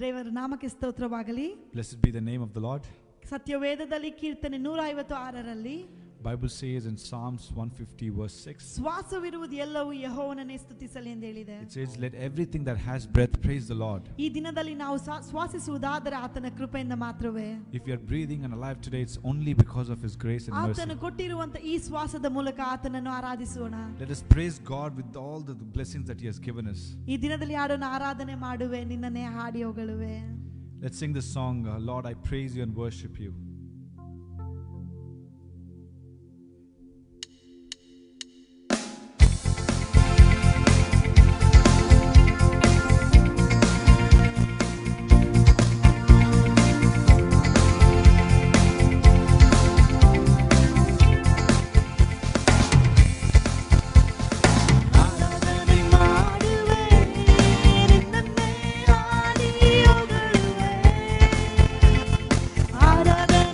ದೇವರ ನಾಮಕ್ಕೆ ಸ್ತೋತ್ರವಾಗಲಿ. Blessed be the name of the Lord. ಸತ್ಯವೇದದಲ್ಲಿ ಕೀರ್ತನೆ 156ರಲ್ಲಿ Bible says in Psalms 150 verse 6. ಶ್ವಾಸವಿರುವುದು ಎಲ್ಲವೂ ಯೆಹೋವನನ್ನೇ ಸ್ತುತಿಸಲಿ ಎಂದು ಹೇಳಿದೆ. It says, let everything that has breath praise the Lord. ಈ ದಿನದಲ್ಲಿ ನಾವು ಶ್ವಾಸಿಸುವುದಾದರೆ ಆತನ ಕೃಪೆಯಿಂದ ಮಾತ್ರವೇ. If you are breathing and alive today, it's only because of His grace and mercy. ಆತನು ಕೊಟ್ಟಿರುವಂತ ಈ ಶ್ವಾಸದ ಮೂಲಕ ಆತನನ್ನು ಆರಾಧಿಸೋಣ. Let us praise God with all the blessings that He has given us. ಈ ದಿನದಲ್ಲಿ ಹಾಡೋಣ, ಆರಾಧನೆ ಮಾಡುವೆ ನಿನ್ನನ್ನೇ ಹಾಡಿ ಹೊಗಳುವೆ. Let's sing this song, Lord, I praise you and worship you. ಆರಾಧನೆ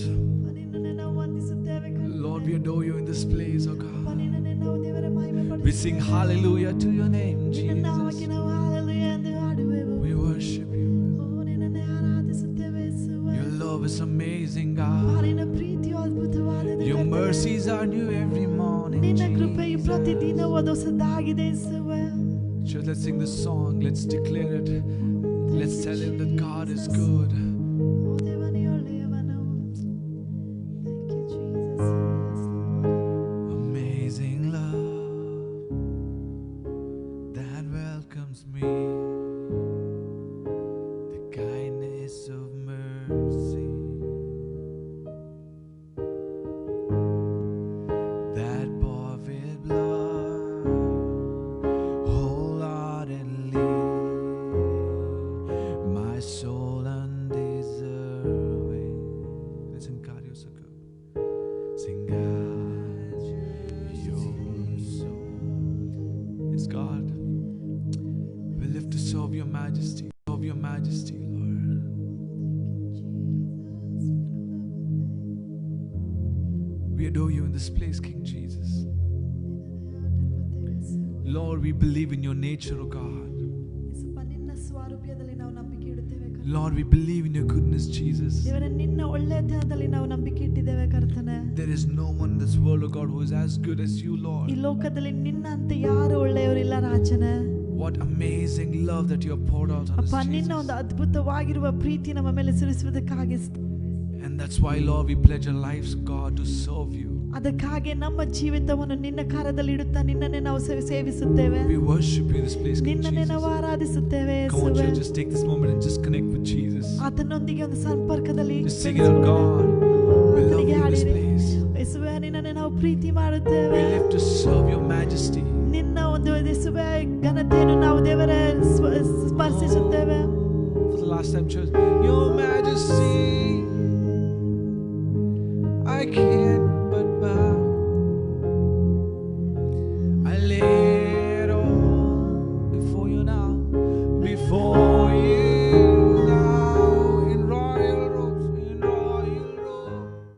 Jesus. ನಿನ್ನನ್ನೇ ನಾವು ವಂದಿಸುತ್ತೇವೆ ಕರ್ತನೇ. Lord, we adore you in this place, oh ಅಪ್ಪ, God. ನಿನ್ನನ್ನೇ ನಾವು ದೇವರೇ ಮಹಿಮೆ We ಪಡಿಸುತ್ತೇವೆ. sing hallelujah to your name, ನಿನ್ನ ನಾಮಕ್ಕೆ Jesus. ನಾವು hallelujah ಎಂದು ಹಾಡುವೆವು. We worship you. ಓ, ನಿನ್ನನ್ನೇ ಆರಾಧಿಸುತ್ತೇವೆ ಯೇಸುವೇ. Your love is amazing, ಅಪ್ಪ, God. ನಿನ್ನ ಪ್ರೀತಿಯು ಅದ್ಭುತವಾದದ್ದು Your ಕರ್ತನೇ. mercies are new every morning, ನಿನ್ನ ಕೃಪೆಯು Jesus. ಪ್ರತಿದಿನವೂ ಹೊಸದಾಗಿದೆ ಯೇಸುವೇ. Church, let's sing this song. Let's declare it. Let's tell him that God is good. ಓ ದೇವನೇ ಒಳ್ಳೆಯವನು. Thank you, Jesus. Yes, Lord. Amazing love that welcomes me. The kindness of mercy that bore with blood wholeheartedly my soul undeserving. Listen, God, you're so good. Sing, God, you're so. Yes, God. We live to serve your majesty. Serve your majesty, Lord. We adore you in this place, King Jesus. Lord, we believe in your nature, O God. Yesappa, ನಿನ್ನ ಸ್ವರೂಪದಲ್ಲಿ ನಾವು ನಂಬಿಕೆ ಇಡುತ್ತೇವೆ ಕರ್ತನೇ. Lord, we believe in your goodness, Jesus. ದೇವರೇ, ನಿನ್ನ ಒಳ್ಳೆಯತನದಲ್ಲಿ ನಾವು ನಂಬಿಕೆ ಇಟ್ಟಿದ್ದೇವೆ ಕರ್ತನೇ. There is no one in this world, O God, who is as good as you, ಈ Lord. ಲೋಕದಲ್ಲಿ ನಿನ್ನಂತೆ ಯಾರು ಒಳ್ಳೆಯವರಿಲ್ಲ ರಾಜನೇ. What amazing love that you have poured out on us, ಅಪ್ಪ, ನಿನ್ನ ಒಂದು Jesus. ಅದ್ಭುತವಾಗಿರುವ ಪ್ರೀತಿ ನಮ್ಮ ಮೇಲೆ ಸುರಿಸುವುದಕ್ಕಾಗಿ And that's why, Lord, we pledge our lives, God, to serve you. ಅದಕ್ಕಾಗಿ ನಮ್ಮ ಜೀವಿತವನ್ನು ನಿನ್ನ ಕಾರ್ಯದಲ್ಲಿ ಇಡುತ್ತಾ ನಿನ್ನನ್ನೇ ನಾವು ಸೇವಿಸುತ್ತೇವೆ. We worship you in this place, King ನಿನ್ನನ್ನೇ Jesus. ನಾವು ಆರಾಧಿಸುತ್ತೇವೆ Come on, ಯೇಸುವೇ. church, just take this moment and just connect with Jesus. ಆತನೊಂದಿಗೆ ಒಂದು ಸಂಪರ್ಕದಲ್ಲಿ Just sing it out, God. We love you in this place. ಯೇಸುವೇ, ನಿನ್ನನ್ನೇ ನಾವು ಪ್ರೀತಿ We ಮಾಡುತ್ತೇವೆ. live to serve your majesty. ನಿನ್ನ ಒಂದು ಯೇಸುವೇ ಘನತೆಯನ್ನು ನಾವು ದೇವರ ಸ್ಪರ್ಶಿಸುತ್ತೇವೆ. For the last time, church, your majesty, I can't but bow. I lay it all before you now, before you now, in royal robes, in royal robes.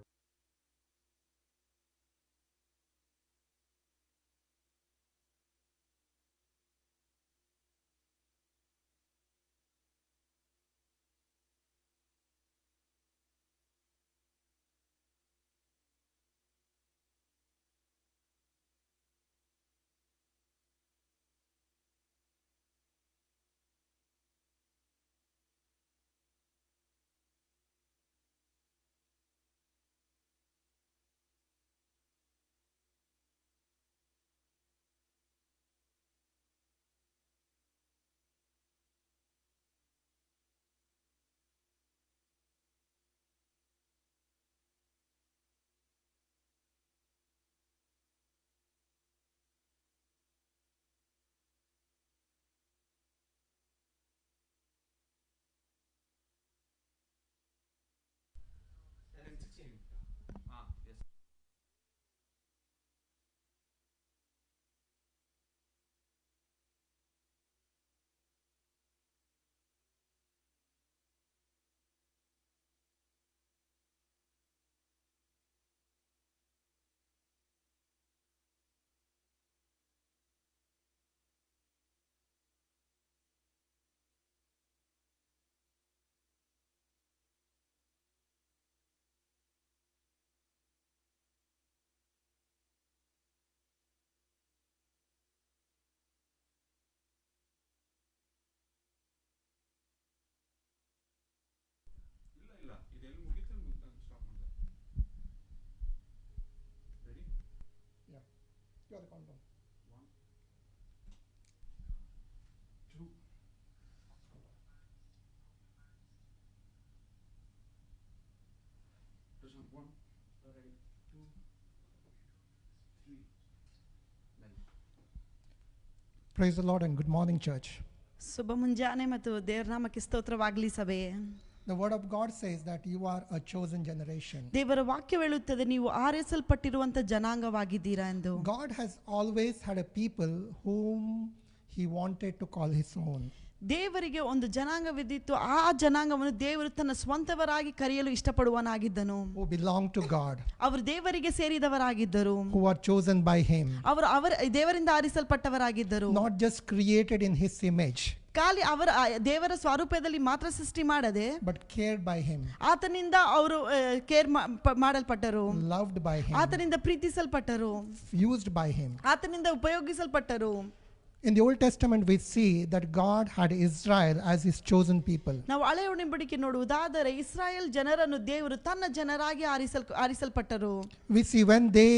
You are the countdown. 1, 2. Prashant, 1. Ready. 2, 3. Nice. Praise the Lord and good morning, church. ಶುಭ ಮುಂಜಾನೆ ಮತ್ತು ದೇವರ ನಾಮಕ್ಕೆ ಸ್ತೋತ್ರವಾಗಲಿ ಸಭೆಯೇ. The word of God says that you are a chosen generation. ದೇವರ ವಾಕ್ಯ ಹೇಳುತ್ತದೆ ನೀವು ಆರಿಸಲ್ಪಟ್ಟಿರುವಂತ ಜನಾಂಗವಾಗಿದ್ದೀರಾ ಎಂದು. God has always had a people whom he wanted to call his own. ದೇವರಿಗೆ ಒಂದು ಜನಾಂಗವಿದ್ದಿತ್ತು. ಆ ಜನಾಂಗವನ್ನು ದೇವರು ತನ್ನ ಸ್ವಂತವರಾಗಿ ಕರೆಯಲು ಇಷ್ಟಪಡುವನಾಗಿದ್ದನು. who belong to God, ಅವರು ದೇವರಿಗೆ ಸೇರಿದವರಾಗಿದ್ದರು, who are chosen by Him, ಅವರ ದೇವರಿಂದ ಆರಿಸಲ್ಪಟ್ಟವರಾಗಿದ್ದರು. not just created in His image, ಖಾಲಿ ಅವರ ದೇವರ ಸ್ವರೂಪದಲ್ಲಿ ಮಾತ್ರ ಸೃಷ್ಟಿ ಮಾಡದೆ, but cared by Him, ಆತನಿಂದ ಅವರು ಕೇರ್ ಮಾಡಲ್ಪಟ್ಟರು, loved by Him, ಆತನಿಂದ ಪ್ರೀತಿಸಲ್ಪಟ್ಟರು, used by Him. ಆತನಿಂದ ಉಪಯೋಗಿಸಲ್ಪಟ್ಟರು. In the Old Testament, we see that God had Israel as His chosen people. ನಾವು ಹಳೆಯ ಒಡಂಬಡಿಕೆ ನೋಡುವುದಾದರೆ ಇಸ್ರಾಯೇಲ್ ಜನರನ್ನು ದೇವರು ತನ್ನ ಜನರಾಗಿ ಆರಿಸಲ್ಪಟ್ಟರು. We see when they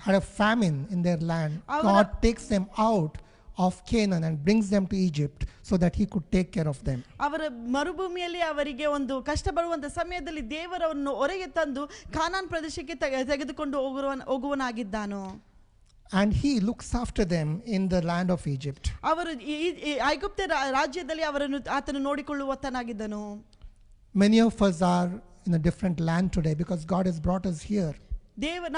had a famine in their land, God takes them out of Canaan and brings them to Egypt so that He could take care of them. ಅವರ ಮರುಭೂಮಿಯಲ್ಲಿ ಅವರಿಗೆ ಒಂದು ಕಷ್ಟ ಬರುವಂತ ಸಮಯದಲ್ಲಿ ದೇವರನ್ನು ಹೊರಗೆ ತಂದು ಕಾನಾನ್ ಪ್ರದೇಶಕ್ಕೆ ತೆಗೆದುಕೊಂಡು ಹೋಗುವನಾಗಿದ್ದಾನು. And He looks after them in the land of Egypt. ಅವರು ಐಗುಪ್ತ ರಾಜ್ಯದಲ್ಲಿ ಅವರನ್ನು ಆತನು ನೋಡಿಕೊಳ್ಳುವತನಾಗಿದ್ದನು. Many of us are in a different land today because God has brought us here.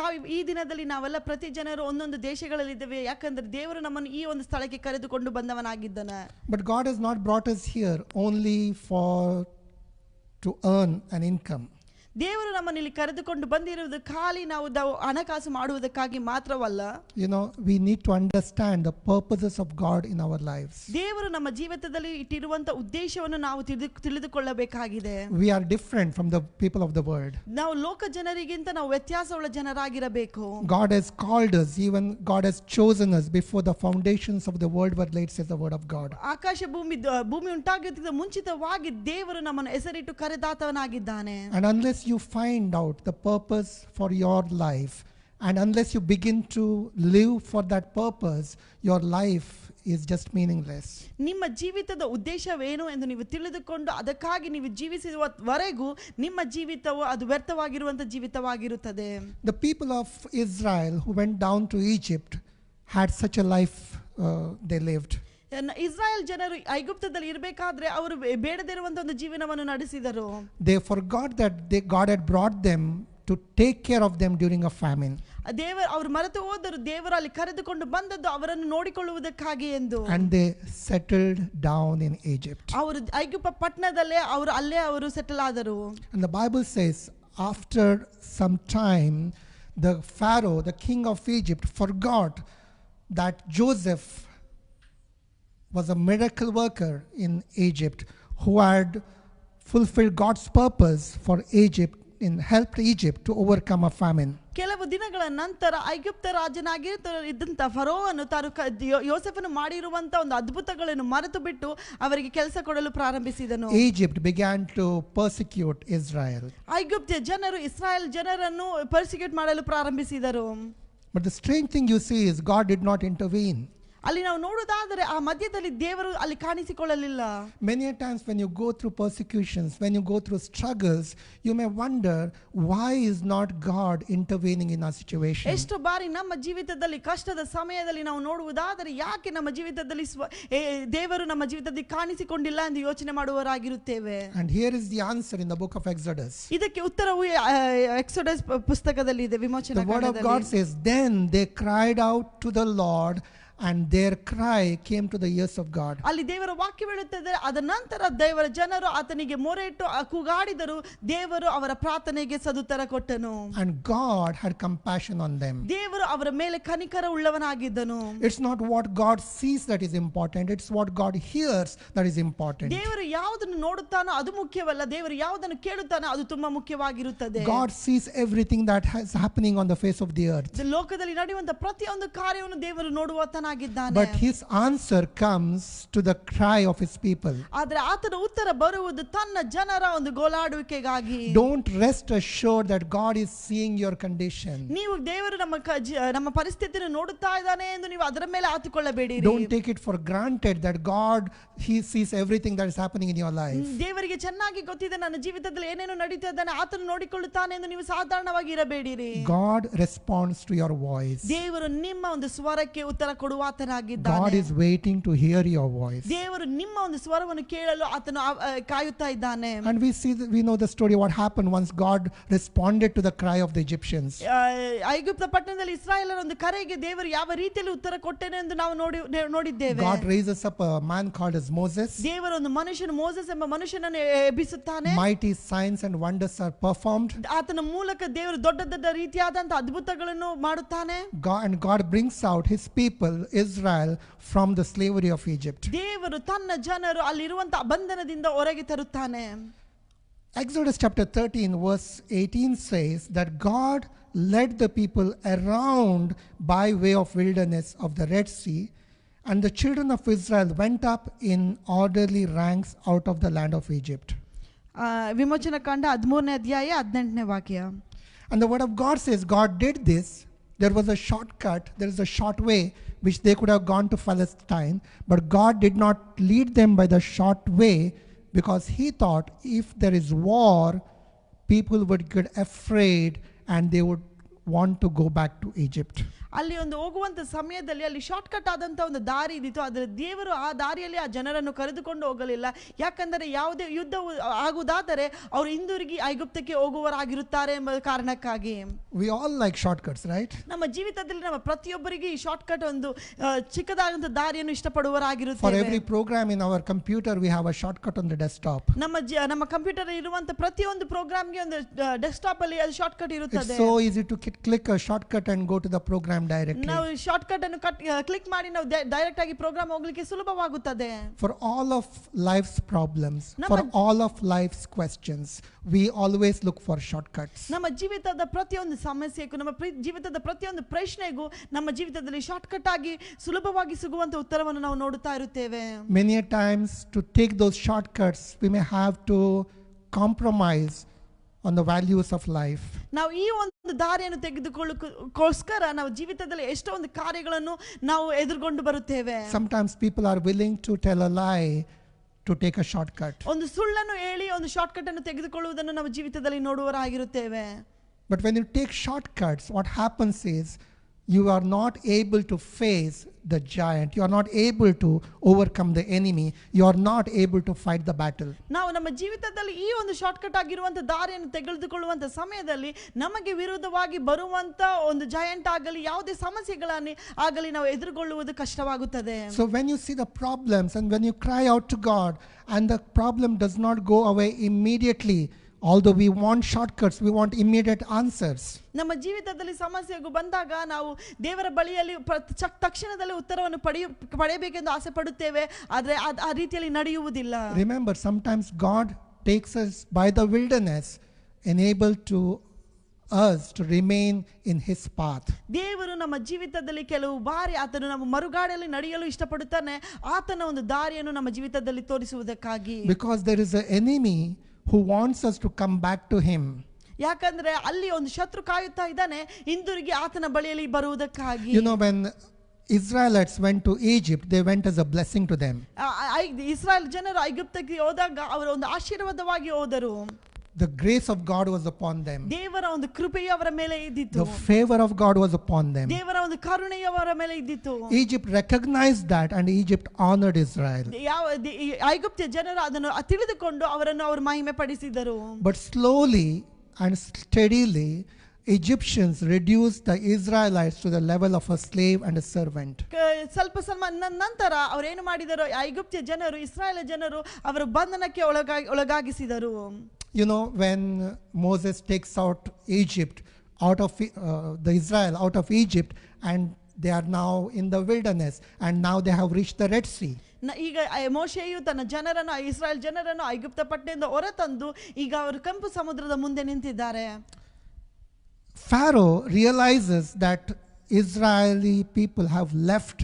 ನಾವು ಈ ದಿನದಲ್ಲಿ ನಾವೆಲ್ಲ ಪ್ರತಿ ಜನರು ಒಂದೊಂದು ದೇಶಗಳಲ್ಲಿದ್ದೇವೆ, ಯಾಕಂದ್ರೆ ದೇವರು ನಮ್ಮನ್ನು ಈ ಒಂದು ಸ್ಥಳಕ್ಕೆ ಕರೆದುಕೊಂಡು ಬಂದವನಾಗಿದ್ದಾನೆ. But God has not brought us here only to earn an income. ದೇವರು ನಮ್ಮನ್ನು ಇಲ್ಲಿ ಕರೆದುಕೊಂಡು ಬಂದಿರುವುದು ಖಾಲಿ ನಾವು ಹಣಕಾಸು ಮಾಡುವುದಕ್ಕಾಗಿ ಮಾತ್ರವಲ್ಲ. We need to understand the purposes of God in our lives. ದೇವರು ನಮ್ಮ ಜೀವಿತದಲ್ಲಿ ಇಟ್ಟಿರುವಂತ ಉದ್ದೇಶವನ್ನು ನಾವು ತಿಳಿದುಕೊಳ್ಳಬೇಕಾಗಿದೆ. We are different from the people of the world. ನಾವು ಲೋಕ ಜನರಿಗಿಂತ ನಾವು ವ್ಯತ್ಯಾಸವುಳ್ಳ ಜನರಾಗಿರಬೇಕು. God has called us, even God has chosen us before the foundations of the world were laid, says the word of God. ಆಕಾಶ ಭೂಮಿ ಉಂಟಾಗುತ್ತಿದ್ದ ಮುಂಚಿತವಾಗಿ ದೇವರು ನಮ್ಮನ್ನು ಹೆಸರಿಟ್ಟು ಕರೆದಾತವನಾಗಿದ್ದಾನೆ. And unless you find out the purpose for your life, and unless you begin to live for that purpose, your life is just meaningless. ನಿಮ್ಮ ಜೀವಿತದ ಉದ್ದೇಶವೇನು ಎಂದು ನೀವು ತಿಳಿದುಕೊಂಡು ಅದಕ್ಕಾಗಿ ನೀವು ಜೀವಿಸುವವರೆಗೂ ನಿಮ್ಮ ಜೀವಿತವು ಅದು ವ್ಯರ್ಥವಾಗಿರುವಂತ ಜೀವಿತವಾಗಿರುತ್ತದೆ. The people of Israel who went down to Egypt had such a life they lived. Israel ಜನರು ಐಗುಪ್ತದಲ್ಲಿ ಇರಬೇಕಾದ್ರೆ ಅವರು ಬೇಡದಿರುವಂತ ಒಂದು ಜೀವನವನ್ನು ನಡೆಸಿದರು. They forgot that God had brought them to take care of them during a famine. ಅವರು ಮರೆತು ಹೋದರು ದೇವರು ಅಲ್ಲಿ ಕರೆದುಕೊಂಡು ಬಂದದ್ದು ಅವರನ್ನು ನೋಡಿಕೊಳ್ಳುವುದಕ್ಕಾಗಿ ಎಂದು. And they settled down in Egypt. ಅವರು ಐಗುಪ್ತ ಪಟ್ಟಣದಲ್ಲೇ ಅವರು ಸೆಟಲ್ ಆದರು. And the Bible says after some time the Pharaoh, the king of Egypt, forgot that Joseph was a miracle worker in Egypt who had fulfilled God's purpose for Egypt and helped Egypt to overcome a famine. ಕೆಲವು ದಿನಗಳ ನಂತರ ಐಗುಪ್ತ ರಾಜನಾಗಿ ಇದ್ದಂತ ಫರೋವನು ತಾನು ಯೋಸೆಫನು ಮಾಡಿರುವಂತ ಒಂದು ಅದ್ಭುತಗಳನ್ನು ಮರೆತು ಬಿಟ್ಟು ಅವರಿಗೆ ಕೆಲಸ ಕೊಡಲು ಪ್ರಾರಂಭಿಸಿದನು. Egypt began to persecute Israel. ಐಗುಪ್ತ ಜನರು ಇಸ್ರಾಯೇಲ್ ಜನರನ್ನು ಪರ್ಸಿಕ್ಯೂಟ್ ಮಾಡಲು ಪ್ರಾರಂಭಿಸಿದರು. But the strange thing you see is God did not intervene. ಅಲ್ಲಿ ನಾವು ನೋಡುವುದಾದರೆ ಆ ಮಧ್ಯದಲ್ಲಿ ದೇವರು ಅಲ್ಲಿ ಕಾಣಿಸಿಕೊಳ್ಳಲಿಲ್ಲ. Many a times when you go through persecutions, when you go through struggles, you may wonder why is not God intervening in our situation. ಎಷ್ಟು ಬಾರಿ ನಮ್ಮ ಜೀವಿತದಲ್ಲಿ ಕಷ್ಟದ ಸಮಯದಲ್ಲಿ ನಾವು ನೋಡುವುದಾದರೆ ಯಾಕೆ ನಮ್ಮ ಜೀವಿತದಲ್ಲಿ ದೇವರು ನಮ್ಮ ಜೀವಿತದಲ್ಲಿ ಕಾಣಿಸಿಕೊಂಡಿಲ್ಲ ಎಂದು ಯೋಚನೆ ಮಾಡುವವರಾಗಿರುತ್ತೇವೆ. And here is the answer in the book of Exodus. ಇದಕ್ಕೆ ಉತ್ತರವು ಎಕ್ಸೋಡಸ್ ಪುಸ್ತಕದಲ್ಲಿ ಇದೆ, ವಿಮೋಚನಾ ಕಾಂಡದಲ್ಲಿ. The word of God says, then they cried out to the Lord and their cry came to the ears of God. ಅಲ್ಲಿ ದೇವರ ವಾಕ್ಯ ಹೇಳುತ್ತದೆ, ಅದ ನಂತರ ದೇವರ ಜನರು ಆತನಿಗೆ ಮೊರೆಯಿಟ್ಟು ಕೂಗಾಡಿದರು, ದೇವರು ಅವರ ಪ್ರಾರ್ಥನೆಗೆ ಸದುತ್ತರ ಕೊಟ್ಟನು. And God had compassion on them. ದೇವರು ಅವರ ಮೇಲೆ ಕನಿಕರ ಉಳ್ಳವನಾಗಿದ್ದನು. It's not what God sees that is important, it's what God hears that is important. ದೇವರು ಯಾವುದನ್ನು ನೋಡುತ್ತಾನೋ ಅದು ಮುಖ್ಯವಲ್ಲ, ದೇವರು ಯಾವುದನ್ನು ಕೇಳುತ್ತಾನೋ ಅದು ತುಂಬಾ ಮುಖ್ಯವಾಗಿರುತ್ತದೆ. God sees everything that is happening on the face of the earth. ಲೋಕದಲ್ಲಿ ನಡೆಯುವಂತ ಪ್ರತಿಯೊಂದು ಕಾರ್ಯವನ್ನು ದೇವರು ನೋಡುವತನ. But his answer comes to the cry of his people. ಆದರೆ ಆತನ ಉತ್ತರ ಬರುವುದು ತನ್ನ ಜನರ ಒಂದು ಗೋಳಾಡುವಿಕೆಗಾಗಿ. Don't rest assured that God is seeing your condition. ನೀವು ದೇವರು ನಮ್ಮ ಪರಿಸ್ಥಿತಿಯನ್ನು ನೋಡುತ್ತಾ ಇದ್ದಾನೆ ಎಂದು ನೀವು ಅದರ ಮೇಲೆ ಆತುಕೊಳ್ಳಬೇಡಿರಿ. Don't take it for granted that God he sees everything that is happening in your life. ದೇವರಿಗೆ ಚೆನ್ನಾಗಿ ಗೊತ್ತಿದೆ ನನ್ನ ಜೀವಿತದಲ್ಲಿ ಏನೇನು ನಡೀತಾ ಇದ್ದಾನೆ, ಆತನು ನೋಡಿಕೊಳ್ಳುತ್ತಾನೆ ಎಂದು ನೀವು ಸಾಧಾರಣವಾಗಿ ಇರಬೇಡಿರಿ. God responds to your voice. ದೇವರು ನಿಮ್ಮ ಒಂದು ಸ್ವರಕ್ಕೆ ಉತ್ತರ ಕೊಡುವ God ಆತನಾಗಿದ್ದಾನೆ. is waiting to hear your voice. ದೇವರು ನಿಮ್ಮ ಒಂದು ಸ್ವರವನ್ನು ಕೇಳಲು ಆತನು ಕಾಯುತ್ತಾ ಇದ್ದಾನೆ. And we know the story what happened once God responded to the cry of the Egyptians. ಐಗುಪ್ತ ಪಟ್ಟಣದಲ್ಲಿ ಇಸ್ರಾಯೇಲರ ಒಂದು ಕರೆಗೆ ದೇವರು ಯಾವ ರೀತಿಯಲ್ಲಿ ಉತ್ತರ ಕೊಟ್ಟೆನೆ ಎಂದು ನಾವು ನೋಡಿದ್ದೇವೆ. God raises up a man called as Moses. ದೇವರು ಒಂದು ಮನುಷ್ಯನು ಮೋಸೆಸ್ ಎಂಬ ಮನುಷ್ಯನನ್ನು ಎಬ್ಬಿಸುತ್ತಾನೆ. Mighty signs and wonders are performed. ಆತನ ಮೂಲಕ ದೇವರು ದೊಡ್ಡ ದೊಡ್ಡ ರೀತಿಯಾದಂತಹ ಅದ್ಭುತಗಳನ್ನು ಮಾಡುತ್ತಾನೆ. And God brings out his people Israel from the slavery of Egypt. ದೇವರು ತನ್ನ ಜನರು ಅಲ್ಲಿರುವಂತಹ ಬಂಧನದಿಂದ ಹೊರಗೆ ತರುತ್ತಾನೆ. Exodus chapter 13 verse 18 says that God led the people around by way of wilderness of the Red Sea, and the children of Israel went up in orderly ranks out of the land of Egypt. ವಿಮೋಚನ ಕಾಂಡ 13ನೇ ಅಧ್ಯಾಯ 18ನೇ ವಾಕ್ಯ. And the word of God says God did this. There was a shortcut, there is a short way which they could have gone to Palestine, but God did not lead them by the short way because he thought if there is war, people would get afraid and they would want to go back to Egypt. ಅಲ್ಲಿ ಒಂದು ಹೋಗುವಂತ ಸಮಯದಲ್ಲಿ ಅಲ್ಲಿ short cut ಆದಂತ ಒಂದು ದಾರಿ ಇದ್ದಿತ್ತು. ಆದರೆ ದೇವರು ಆ ದಾರಿಯಲ್ಲಿ ಆ ಜನರನ್ನು ಕರೆದುಕೊಂಡು ಹೋಗಲಿಲ್ಲ. ಯಾಕಂದರೆ ಯಾವುದೇ ಯುದ್ಧ ಆಗುವುದಾದರೆ ಅವರು ಹಿಂದಿರುಗಿ ಐಗುಪ್ತಕ್ಕೆ ಹೋಗುವವರಾಗಿರುತ್ತಾರೆ ಎಂಬ ಕಾರಣಕ್ಕಾಗಿ. We all like shortcuts, right? ನಮ್ಮ ಜೀವಿತದಲ್ಲಿ ನಮ್ಮ ಪ್ರತಿಯೊಬ್ಬರಿಗೆ ಈ ಶಾರ್ಟ್ ಕಟ್ ಒಂದು ಚಿಕ್ಕದಾದಂತ ದಾರಿಯನ್ನು ಇಷ್ಟಪಡುವವರಾಗಿರುತ್ತೇವೆ. For every program in our computer we have a shortcut on the desktop. ನಮ್ಮ ಕಂಪ್ಯೂಟರ್ ಇರುವಂತ ಪ್ರತಿಯೊಂದು ಪ್ರೋಗ್ರಾಮ್ಗೆ ಒಂದು ಡೆಸ್ಕ್ಟಾಪ್ ಅಲ್ಲಿ ಅದು ಶಾರ್ಟ್ ಕಟ್ ಇರುತ್ತದೆ. It's so easy to click a shortcut and go to the program directly. ನಾವು ಶಾರ್ಟ್ ಕಟ್ ಅನ್ನು click ಮಾಡಿ ನಾವು ಡೈರೆಕ್ಟ್ ಆಗಿ ಪ್ರೋಗ್ರಾಮ್ ಹೋಗಲಿಕ್ಕೆ ಸುಲಭವಾಗುತ್ತದೆ. For all of life's problems, for all of life's questions, we always look for shortcuts. ನಮ್ಮ ಜೀವಿತದ ಪ್ರತಿಯೊಂದು ಸಮಸ್ಯೆಗೂ ನಮ್ಮ ಜೀವಿತದ ಪ್ರತಿಯೊಂದು ಪ್ರಶ್ನೆಗೂ ನಮ್ಮ ಜೀವಿತದಲ್ಲಿ ಶಾರ್ಟ್ ಕಟ್ ಆಗಿ ಸುಲಭವಾಗಿ ಸಿಗುವಂತ ಉತ್ತರವನ್ನು ನಾವು ನೋಡುತ್ತಾ ಇರುತ್ತೇವೆ. Many a times to take those shortcuts we may have to compromise on the values of life. ನಾವು ಈ ಒಂದು ದಾರಿಯನ್ನು ತೆಗೆದುಕೊಳ್ಳೋಕ್ಕೋಸ್ಕರ ನಾವು ಜೀವಿತದಲ್ಲಿ ಎಷ್ಟೋ ಒಂದು ಕಾರ್ಯಗಳನ್ನು ನಾವು ಎದುರುಗೊಂಡು ಬರುತ್ತೇವೆ. Sometimes people are willing to tell a lie to take a shortcut. ಒಂದು ಸುಳ್ಳನ್ನು ಹೇಳಿ ಒಂದು ಶಾರ್ಟ್ ಕಟ್ ಅನ್ನು ತೆಗೆದುಕೊಳ್ಳುವುದನ್ನು ನಮ್ಮ ಜೀವಿತದಲ್ಲಿ ನೋಡುವವರಾಗಿರುತ್ತೇವೆ. But when you take shortcuts, what happens is you are not able to face the giant. You are not able to overcome the enemy. You are not able to fight the battle. ನಾವು ನಮ್ಮ ಜೀವಿತದಲ್ಲಿ ಈ ಒಂದು short cut ಆಗಿರುವಂತ ದಾರಿಯನ್ನು ತೆಗೆದುಕೊಳ್ಳುವಂತ ಸಮಯದಲ್ಲಿ ನಮಗೆ ವಿರುದ್ಧವಾಗಿ ಬರುವಂತ ಒಂದು ಜಾಯಂಟ್ ಆಗಲಿ ಯಾವುದೇ ಸಮಸ್ಯೆಗಳನ್ನ ಆಗಲಿ ನಾವು ಎದುರುಗೊಳ್ಳುವುದು ಕಷ್ಟವಾಗುತ್ತದೆ. So when you see the problems and when you cry out to God and the problem does not go away immediately, although we want shortcuts, we want immediate answers. ನಮ್ಮ ಜೀವಿತದಲ್ಲಿ ಸಮಸ್ಯೆಗೂ ಬಂದಾಗ ನಾವು ದೇವರ ಬಳಿಯಲ್ಲಿ ತಕ್ಷಣದಲ್ಲಿ ಉತ್ತರವನ್ನು ಪಡೆಯಬೇಕೆಂದು ಆಸೆ ಪಡುತ್ತೇವೆ. ಆದರೆ ಆ ರೀತಿಯಲ್ಲಿ ನಡೆಯುವುದಿಲ್ಲ. Remember, sometimes God takes us by the wilderness, enable to us to remain in his path. ದೇವರು ನಮ್ಮ ಜೀವಿತದಲ್ಲಿ ಕೆಲವು ಬಾರಿ ಆತನು ನಮ್ಮ ಮರುಗಾಡಲ್ಲಿ ನಡೆಯಲು ಇಷ್ಟಪಡುತ್ತಾನೆ. ಆತನ ಒಂದು ದಾರಿಯನ್ನು ನಮ್ಮ ಜೀವಿತದಲ್ಲಿ ತೋರಿಸುವುದಕ್ಕಾಗಿ. Because there is an enemy who wants us to come back to him. ಯಾಕಂದ್ರೆ ಅಲ್ಲಿ ಒಂದು ಶತ್ರು ಕಾಯುತ್ತಾ ಇದ್ದಾನೆ ಹಿಂದಿರುಗಿ ಆತನ ಬಳಿಯಲ್ಲಿ ಬರುವುದಕ್ಕಾಗಿ. You know, when Israelites went to Egypt, they went as a blessing to them. Israel ಜನರು ಐಗುಪ್ತಕ್ಕೆ ಹೋದಾಗ ಅವರು ಒಂದು ಆಶೀರ್ವಾದವಾಗಿ ಹೋದರು. The grace of God was upon them. ದೇವರ ಒಂದು ಕೃಪೆಯು ಅವರ ಮೇಲೆ ಇದ್ದಿತು. The favor of God was upon them. ದೇವರ ಒಂದು ಕರುಣೆಯು ಅವರ ಮೇಲೆ ಇದ್ದಿತು. Egypt recognized that and Egypt honored Israel. ಐಗುಪ್ತ ಜನರು ಅದನ್ನು ತಿಳಿದುಕೊಂಡು ಅವರನ್ನು ಅವರು ಮಹಿಮೆ ಪಡಿಸಿದರು. But slowly and steadily Egyptians reduced the Israelites to the level of a slave and a servant. ಸ್ವಲ್ಪ ನಂತರ ಅವರು ಏನು ಮಾಡಿದರು, ಐಗುಪ್ತ ಜನರು ಇಸ್ರಾಯೇಲ್ ಜನರು ಅವರ ಬಂಧನಕ್ಕೆ ಒಳಗಾಗಿಸಿದರು. You know, when Moses takes out Egypt out of the Israel out of Egypt, and they are now in the wilderness and now they have reached the Red Sea. ಈಗ ಮೋಶೆಯು ತನ್ನ ಜನರನ್ನು ಇಸ್ರಾಯೇಲ್ ಜನರನ್ನು ಐಗುಪ್ತ ಪಟ್ಟಣದಿಂದ ಹೊರತಂದು ಈಗ ಅವರು ಕೆಂಪು ಸಮುದ್ರದ ಮುಂದೆ ನಿಂತಿದ್ದಾರೆ. Pharaoh realizes that Israeli people have left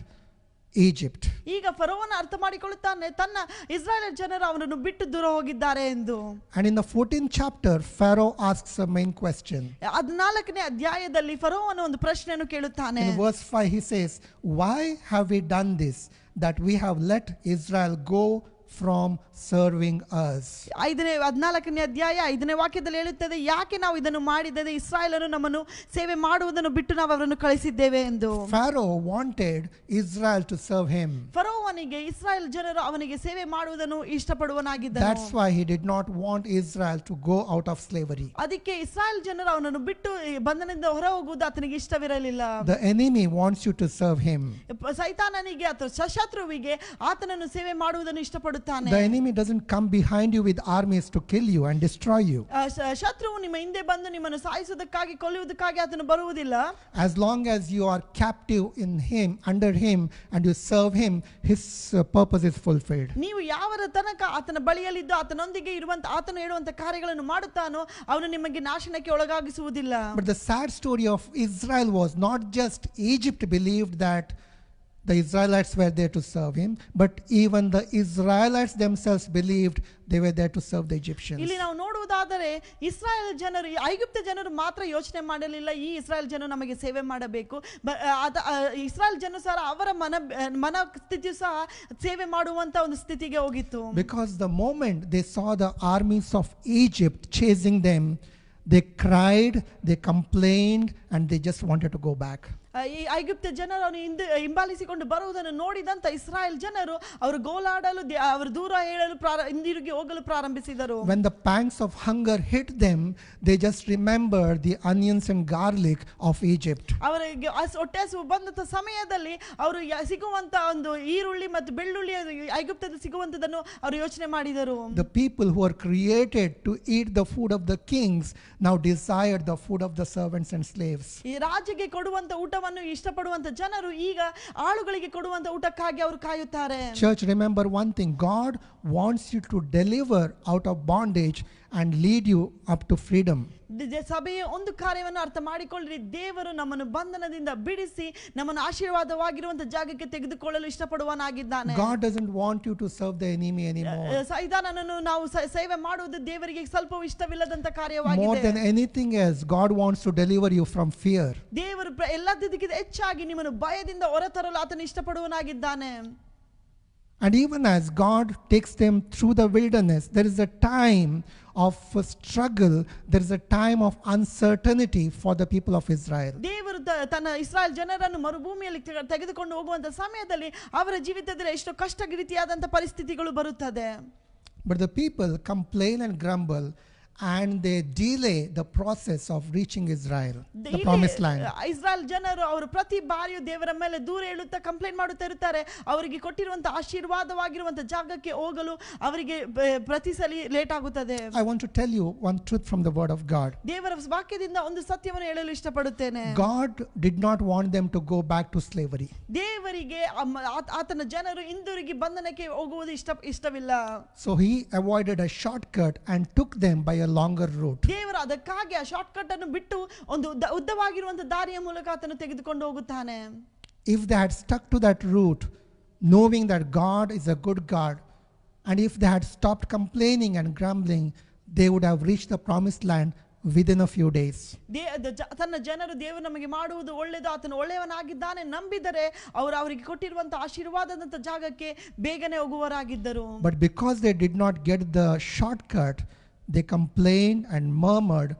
Egypt. ಈಗ ಫರೋವನ ಅರ್ಥ ಮಾಡಿಕೊಳ್ಳುತ್ತಾನೆ ತನ್ನ ಇಸ್ರಾಯೇಲ್ ಜನರು ಅವನನ್ನು ಬಿಟ್ಟು ದೂರ ಹೋಗಿದ್ದಾರೆ ಎಂದು. And in the 14th chapter Pharaoh asks a main question. 14ನೇ ಅಧ್ಯಾಯದಲ್ಲಿ ಫರೋವನ ಒಂದು ಪ್ರಶ್ನೆಯನ್ನು ಕೇಳುತ್ತಾನೆ. In verse 5 he says, "Why have we done this, that we have let Israel go from serving us? 14ನೇ ಅಧ್ಯಾಯ 5ನೇ ವಾಕ್ಯದಲ್ಲಿ ಹೇಳುತ್ತದೆ, ಯಾಕೆ ನಾವು ಇದನ್ನು ಮಾಡಿದ್ದೇವೆ, ಇಸ್ರಾಯೇಲರು ನಮ್ಮನ್ನು ಸೇವೆ ಮಾಡುವುದನ್ನು ಬಿಟ್ಟು ನಾವು ಅವರನ್ನು ಕಳಿಸಿದ್ದೇವೆ ಎಂದು. Pharaoh wanted Israel to serve him. ಫರೋವನಿಗೆ Israel ಜನರು ಅವನಿಗೆ ಸೇವೆ ಮಾಡುವುದನ್ನು ಇಷ್ಟಪಡುವನಾಗಿದ್ದನು. That's why he did not want Israel to go out of slavery. ಅದಕ್ಕೆ ಇಸ್ರಾಯೇಲ್ ಜನರು ಅವನನ್ನು ಬಿಟ್ಟು ಬಂಧನದಿಂದ ಹೊರ ಹೋಗುವುದು ಆತನಿಗೆ ಇಷ್ಟವಿರಲಿಲ್ಲ. The enemy wants you to serve him. ಸೈತಾನನಿಗೆ ಅಥವಾ ಶತ್ರುವಿಗೆ ಆತನನ್ನು ಸೇವೆ ಮಾಡುವುದನ್ನು ಇಷ್ಟಪಡುತ್ತಾನೆ. The enemy doesn't come behind you with armies to kill you and destroy you. ಶತ್ರುವು ನಿಮ್ಮ ಹಿಂದೆ ಬಂದು ನಿಮ್ಮನ್ನು ಸಾಯಿಸುವುದಕ್ಕಾಗಿ ಕೊಲ್ಲುವುದಕ್ಕಾಗಿ ಆತನು ಬರುವುದಿಲ್ಲ. As long as you are captive in him, under him, and you serve him, his purpose is fulfilled. ನೀವು ಯಾವರ ತನಕ ಆತನ ಬಳಿಯಲ್ಲಿದ್ದು ಆತನೊಂದಿಗೆ ಇರುವಂತ ಆತನು ಹೇಳುವಂತ ಕಾರ್ಯಗಳನ್ನು ಮಾಡುತ್ತಾನೋ ಅವನು ನಿಮಗೆ ನಾಶನಕ್ಕೆ ಒಳಗಾಗಿಸುವುದಿಲ್ಲ. But the sad story of Israel was not just Egypt believed that the Israelites were there to serve him, but even the Israelites themselves believed they were there to serve the Egyptians. ಇಲ್ಲಿ ನಾವು ನೋಡುವುದಾದರೆ ಇಸ್ರಾಯೇಲ್ ಜನರು, ಐಗುಪ್ತ ಜನರು ಮಾತ್ರ ಯೋಚನೆ ಮಾಡಲಿಲ್ಲ ಈ ಇಸ್ರಾಯೇಲ್ ಜನರು ನಮಗೆ ಸೇವೆ ಮಾಡಬೇಕು. ಇಸ್ರಾಯೇಲ್ ಜನರು ಸಹ ಅವರ ಮನ ಸ್ಥಿತಿಯು ಸಹ ಸೇವೆ ಮಾಡುವಂತ ಒಂದು ಸ್ಥಿತಿಗೆ ಹೋಗಿತ್ತು. Because the moment they saw the armies of Egypt chasing them, they cried, they complained, and they just wanted to go back. ಈ ಐಗುಪ್ತ ಜನರು ಹಿಂಬಾಲಿಸಿಕೊಂಡು ಬರುವುದನ್ನು ನೋಡಿದಂತ ಇಸ್ರಾಯೇಲ್ ಜನರು ಅವರು ಗೋಲಾಡಲು, ಅವರು ದೂರ ಹೇಳಲು, ಹಿಂದಿರುಗಿ ಹೋಗಲು ಪ್ರಾರಂಭಿಸಿದರು. When the pangs of hunger hit them, they just remembered the onions and garlic of Egypt. ಅವರಿಗೆ ಹೊಟ್ಟೆ ಹಸಿವು ಬಂದಂತ ಸಮಯದಲ್ಲಿ ಅವರು ಸಿಗುವಂತ ಒಂದು ಈರುಳ್ಳಿ ಮತ್ತು ಬೆಳ್ಳುಳ್ಳಿ ಐಗುಪ್ತದಲ್ಲಿ ಸಿಗುವಂತದನ್ನು ಅವರು ಯೋಚನೆ ಮಾಡಿದರು. The people who are created to eat the food of the kings now desired the food of the servants and slaves. ಈ ರಾಜರಿಗೆ ಕೊಡುವಂತ ಊಟವನ್ನು ಇಷ್ಟಪಡುವಂತ ಜನರು ಈಗ ಆಳುಗಳಿಗೆ ಕೊಡುವಂತ ಊಟಕ್ಕಾಗಿ ಅವರು ಕಾಯುತ್ತಾರೆ. Church, remember one thing: God wants you to deliver out of bondage and lead you up to freedom. ಸಭೆಯ ಒಂದು ಕಾರ್ಯವನ್ನು ಅರ್ಥ ಮಾಡಿಕೊಳ್ಳ್ರಿ, ದೇವರು ನಮ್ಮನ್ನು ಬಂಧನದಿಂದ ಬಿಡಿಸಿ ನಮ್ಮನ್ನು ಆಶೀರ್ವಾದವಾಗಿರುವಂತ ಜಾಗಕ್ಕೆ ತೆಗೆದುಕೊಳ್ಳಲು ಇಷ್ಟಪಡುವನಾಗಿದ್ದಾನೆ. God doesn't want you to serve the enemy anymore. ಸೈತಾನನನ್ನು ನಾವು ಸೇವೆ ಮಾಡುವುದು ದೇವರಿಗೆ ಸ್ವಲ್ಪ ಇಷ್ಟವಿಲ್ಲದಂತ ಕಾರ್ಯವಾಗಿದೆ. More than anything else, God wants to deliver you from fear. ದೇವರು ಎಲ್ಲದಕ್ಕಿಂತ ಹೆಚ್ಚಾಗಿ ನಿಮ್ಮನ್ನು ಭಯದಿಂದ ಹೊರತರಲು ಆತನು ಇಷ್ಟಪಡುವನಾಗಿದ್ದಾನೆ. And even as God takes them through the wilderness, there is a time of struggle, there is a time of uncertainty for the people of Israel. ದೇವರು ತನ್ನ ಇಸ್ರಾಯೇಲ್ ಜನರನ್ನು ಮರುಭೂಮಿಯಲ್ಲಿ ತೆಗೆದುಕೊಂಡು ಹೋಗುವಂತ ಸಮಯದಲ್ಲಿ ಅವರ ಜೀವಿತದಲ್ಲಿ ಎಷ್ಟೋ ಕಷ್ಟ ರೀತಿಯಾದಂತ ಪರಿಸ್ಥಿತಿಗಳು ಬರುತ್ತದೆ. But the people complain and grumble, and they delay the process of reaching Israel, the promised land. Israel ಜನರು ಅವರು ಪ್ರತಿ ಬಾರಿಯೂ ದೇವರ ಮೇಲೆ ದೂರ ಹೇಳುತ್ತಾ ಕಂಪ್ಲೇಂಟ್ ಮಾಡುತ್ತಾ ಇರುತ್ತಾರೆ. ಅವರಿಗೆ ಕೊಟ್ಟಿರುವಂತ ಆಶೀರ್ವಾದವಾಗಿರುವಂತ ಜಾಗಕ್ಕೆ ಹೋಗಲು ಅವರಿಗೆ ಪ್ರತಿ ಸಲ ಲೇಟ್ ಆಗುತ್ತದೆ. I want to tell you one truth from the word of God. ದೇವರ ವಾಕ್ಯದಿಂದ ಒಂದು ಸತ್ಯವನ್ನು ಹೇಳಲು ಇಷ್ಟಪಡುತ್ತೇನೆ. God did not want them to go back to slavery. ದೇವರಿಗೆ ಆತನ ಜನರು ಹಿಂದಿರುಗಿ ಬಂಧನಕ್ಕೆ ಹೋಗುವುದು ಇಷ್ಟವಿಲ್ಲ. So he avoided a shortcut and took them by a longer route. ದೇವರು ಅದಕ್ಕಾಗಿ ಆ ಶಾರ್ಟ್ ಕಟ್ ಅನ್ನು ಬಿಟ್ಟು ಒಂದು ಉದ್ದವಾಗಿರುವಂತ ದಾರಿಯ ಮೂಲಕ ಆತನು ತೆಗೆದುಕೊಂಡು ಹೋಗುತ್ತಾನೆ. If they had stuck to that route, knowing that God is a good God, and if they had stopped complaining and grumbling, they would have reached the promised land within a few days. ತನ್ನ ಜನರು ದೇವರು ನಮಗೆ ಮಾಡುವುದು ಒಳ್ಳೆಯದು, ಆತನು ಒಳ್ಳೆಯವನಾಗಿದ್ದಾನೆ ನಂಬಿದರೆ ಅವರು ಅವರಿಗೆ ಕೊಟ್ಟಿರುವಂತ ಆಶೀರ್ವಾದದಂತ ಜಾಗಕ್ಕೆ ಬೇಗನೆ ಹೋಗುವರಾಗಿದ್ದರು. But because they did not get the shortcut, they complained and murmured,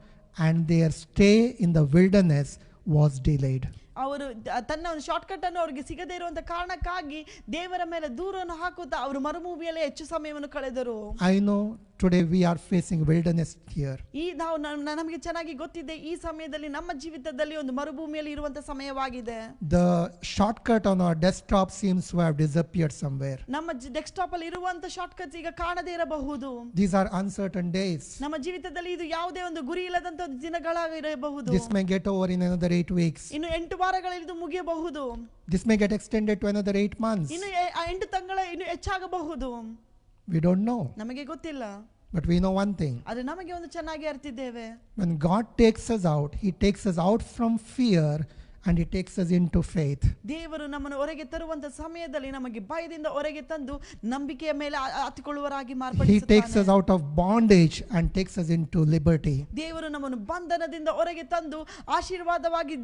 and their stay in the wilderness was delayed. ಅವರು ತನ್ನ ಒಂದು ಶಾರ್ಟ್ ಕಟ್ ಅನ್ನು ಅವರಿಗೆ ಸಿಗದೇ ಇರುವಂತ ಕಾರಣಕ್ಕಾಗಿ ದೇವರ ಮೇಲೆ ದೂರನ್ನು ಹಾಕುತ್ತಾ ಅವರು ಮರುಭೂಮಿಯಲ್ಲಿ ಹೆಚ್ಚು ಸಮಯವನ್ನು ಕಳೆದರು. I know today we are facing wilderness here. ಈ ನಾವು ನಮಗೆ ಚೆನ್ನಾಗಿ ಗೊತ್ತಿದೆ, ಈ ಸಮಯದಲ್ಲಿ ನಮ್ಮ ಜೀವಿತದಲ್ಲಿ ಒಂದು ಮರುಭೂಮಿಯಲ್ಲಿ ಇರುವಂತ ಸಮಯವಾಗಿದೆ. The shortcut on our desktop seems to have disappeared somewhere. ನಮ್ಮ ಡೆಸ್ಕ್ಟಾಪ್ ಅಲ್ಲಿ ಇರುವಂತ ಶಾರ್ಟ್ ಕಟ್ಸ್ ಈಗ ಕಾಣದೇ ಇರಬಹುದು. These are uncertain days. ನಮ್ಮ ಜೀವಿತದಲ್ಲಿ ಇದು ಯಾವುದೇ ಒಂದು ಗುರಿ ಇಲ್ಲದಂತ ದಿನಗಳಾಗಿರಬಹುದು. This may get over in another 8 weeks. ಇನ್ನು 8 ವಾರಗಳಲ್ಲಿ ಇದು ಮುಗಿಯಬಹುದು. This may get extended to another 8 months. ಇನ್ನು 8 ತಿಂಗಳ ಇನ್ನು ಹೆಚ್ಚಾಗಬಹುದು. We don't know. ನಮಗೆ ಗೊತ್ತಿಲ್ಲ. But we know one thing. ಆದರೆ ನಮಗೆ ಒಂದು ಚೆನ್ನಾಗಿ ಅರ್ಥಿದ್ದೇವೆ. When God takes us out, He takes us out from fear and He takes us into faith. ದೇವರು ನಮ್ಮನ್ನು ಹೊರಗೆ ತರುವಂತ ಸಮಯದಲ್ಲಿ ನಮಗೆ ಭಯದಿಂದ ಹೊರಗೆ ತಂದು ನಂಬಿಕೆಯ ಮೇಲೆ ಹತ್ತಿಕೊಳ್ಳುವರಾಗಿ He takes us ಮಾರ್ಪಡಿಸುತ್ತಾನೆ. out of bondage and takes us into liberty. ದೇವರು ನಮ್ಮನ್ನು ಬಂಧನದಿಂದ ಹೊರಗೆ ತಂದು ಆಶೀರ್ವಾದವಾಗಿ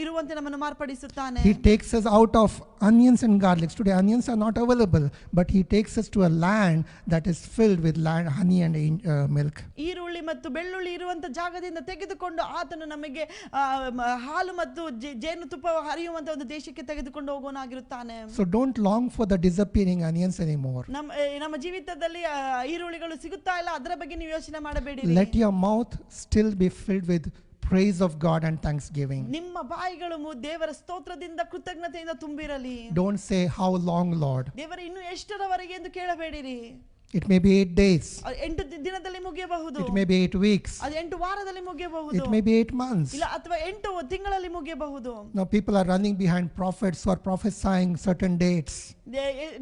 ಇರುವಂತೆ ನಮ್ಮನ್ನು ಮಾರ್ಪಡಿಸುತ್ತಾನೆ. He takes us out of onions and garlics. Today onions are not available, but He takes us to a land that is filled with honey and milk. ಈರುಳ್ಳಿ ಮತ್ತು ಬೆಳ್ಳುಳ್ಳಿ ಇರುವಂತ ಜಾಗದಿಂದ ತೆಗೆದುಕೊಂಡು ಆತನು ನಮಗೆ ಹಾಲು ಮತ್ತು ಜೇನುತುಪ್ಪ ಹರಿಯುವಂತ ಒಂದು ದೇಶಕ್ಕೆ ತೆಗೆದುಕೊಂಡು ಹೋಗೋನಾಗಿರುತ್ತಾನೆ. So don't long for the disappearing onions anymore. ನಮ್ಮ ಜೀವಿತದಲ್ಲಿ ಈರುಳ್ಳಿಗಳು ಸಿಗುತ್ತಾ ಇಲ್ಲ, ಅದರ ಬಗ್ಗೆ ನೀವು ಯೋಚನೆ ಮಾಡಬೇಡಿ. Let your mouth still be filled with praise of God and thanksgiving. ನಿಮ್ಮ ಬಾಯಿಗಳು ದೇವರ ಸ್ತೋತ್ರದಿಂದ ಕೃತಜ್ಞತೆಯಿಂದ ತುಂಬಿರಲಿ. Don't say how long, Lord. ದೇವರ ಇನ್ನು ಎಷ್ಟರವರೆಗೆ ಎಂದು ಕೇಳಬೇಡಿರಿ. It may be 8 days. 8 ದಿನದಲ್ಲಿ ಮುಗಿಯಬಹುದು. It may be 8 weeks. ಅದು 8 ವಾರದಲ್ಲಿ ಮುಗಿಯಬಹುದು. It may be 8 months. ಇಲ್ಲ ಅಥವಾ 8 ತಿಂಗಳಲ್ಲಿ ಮುಗಿಯಬಹುದು. Now people are running behind prophets who are prophesying certain dates.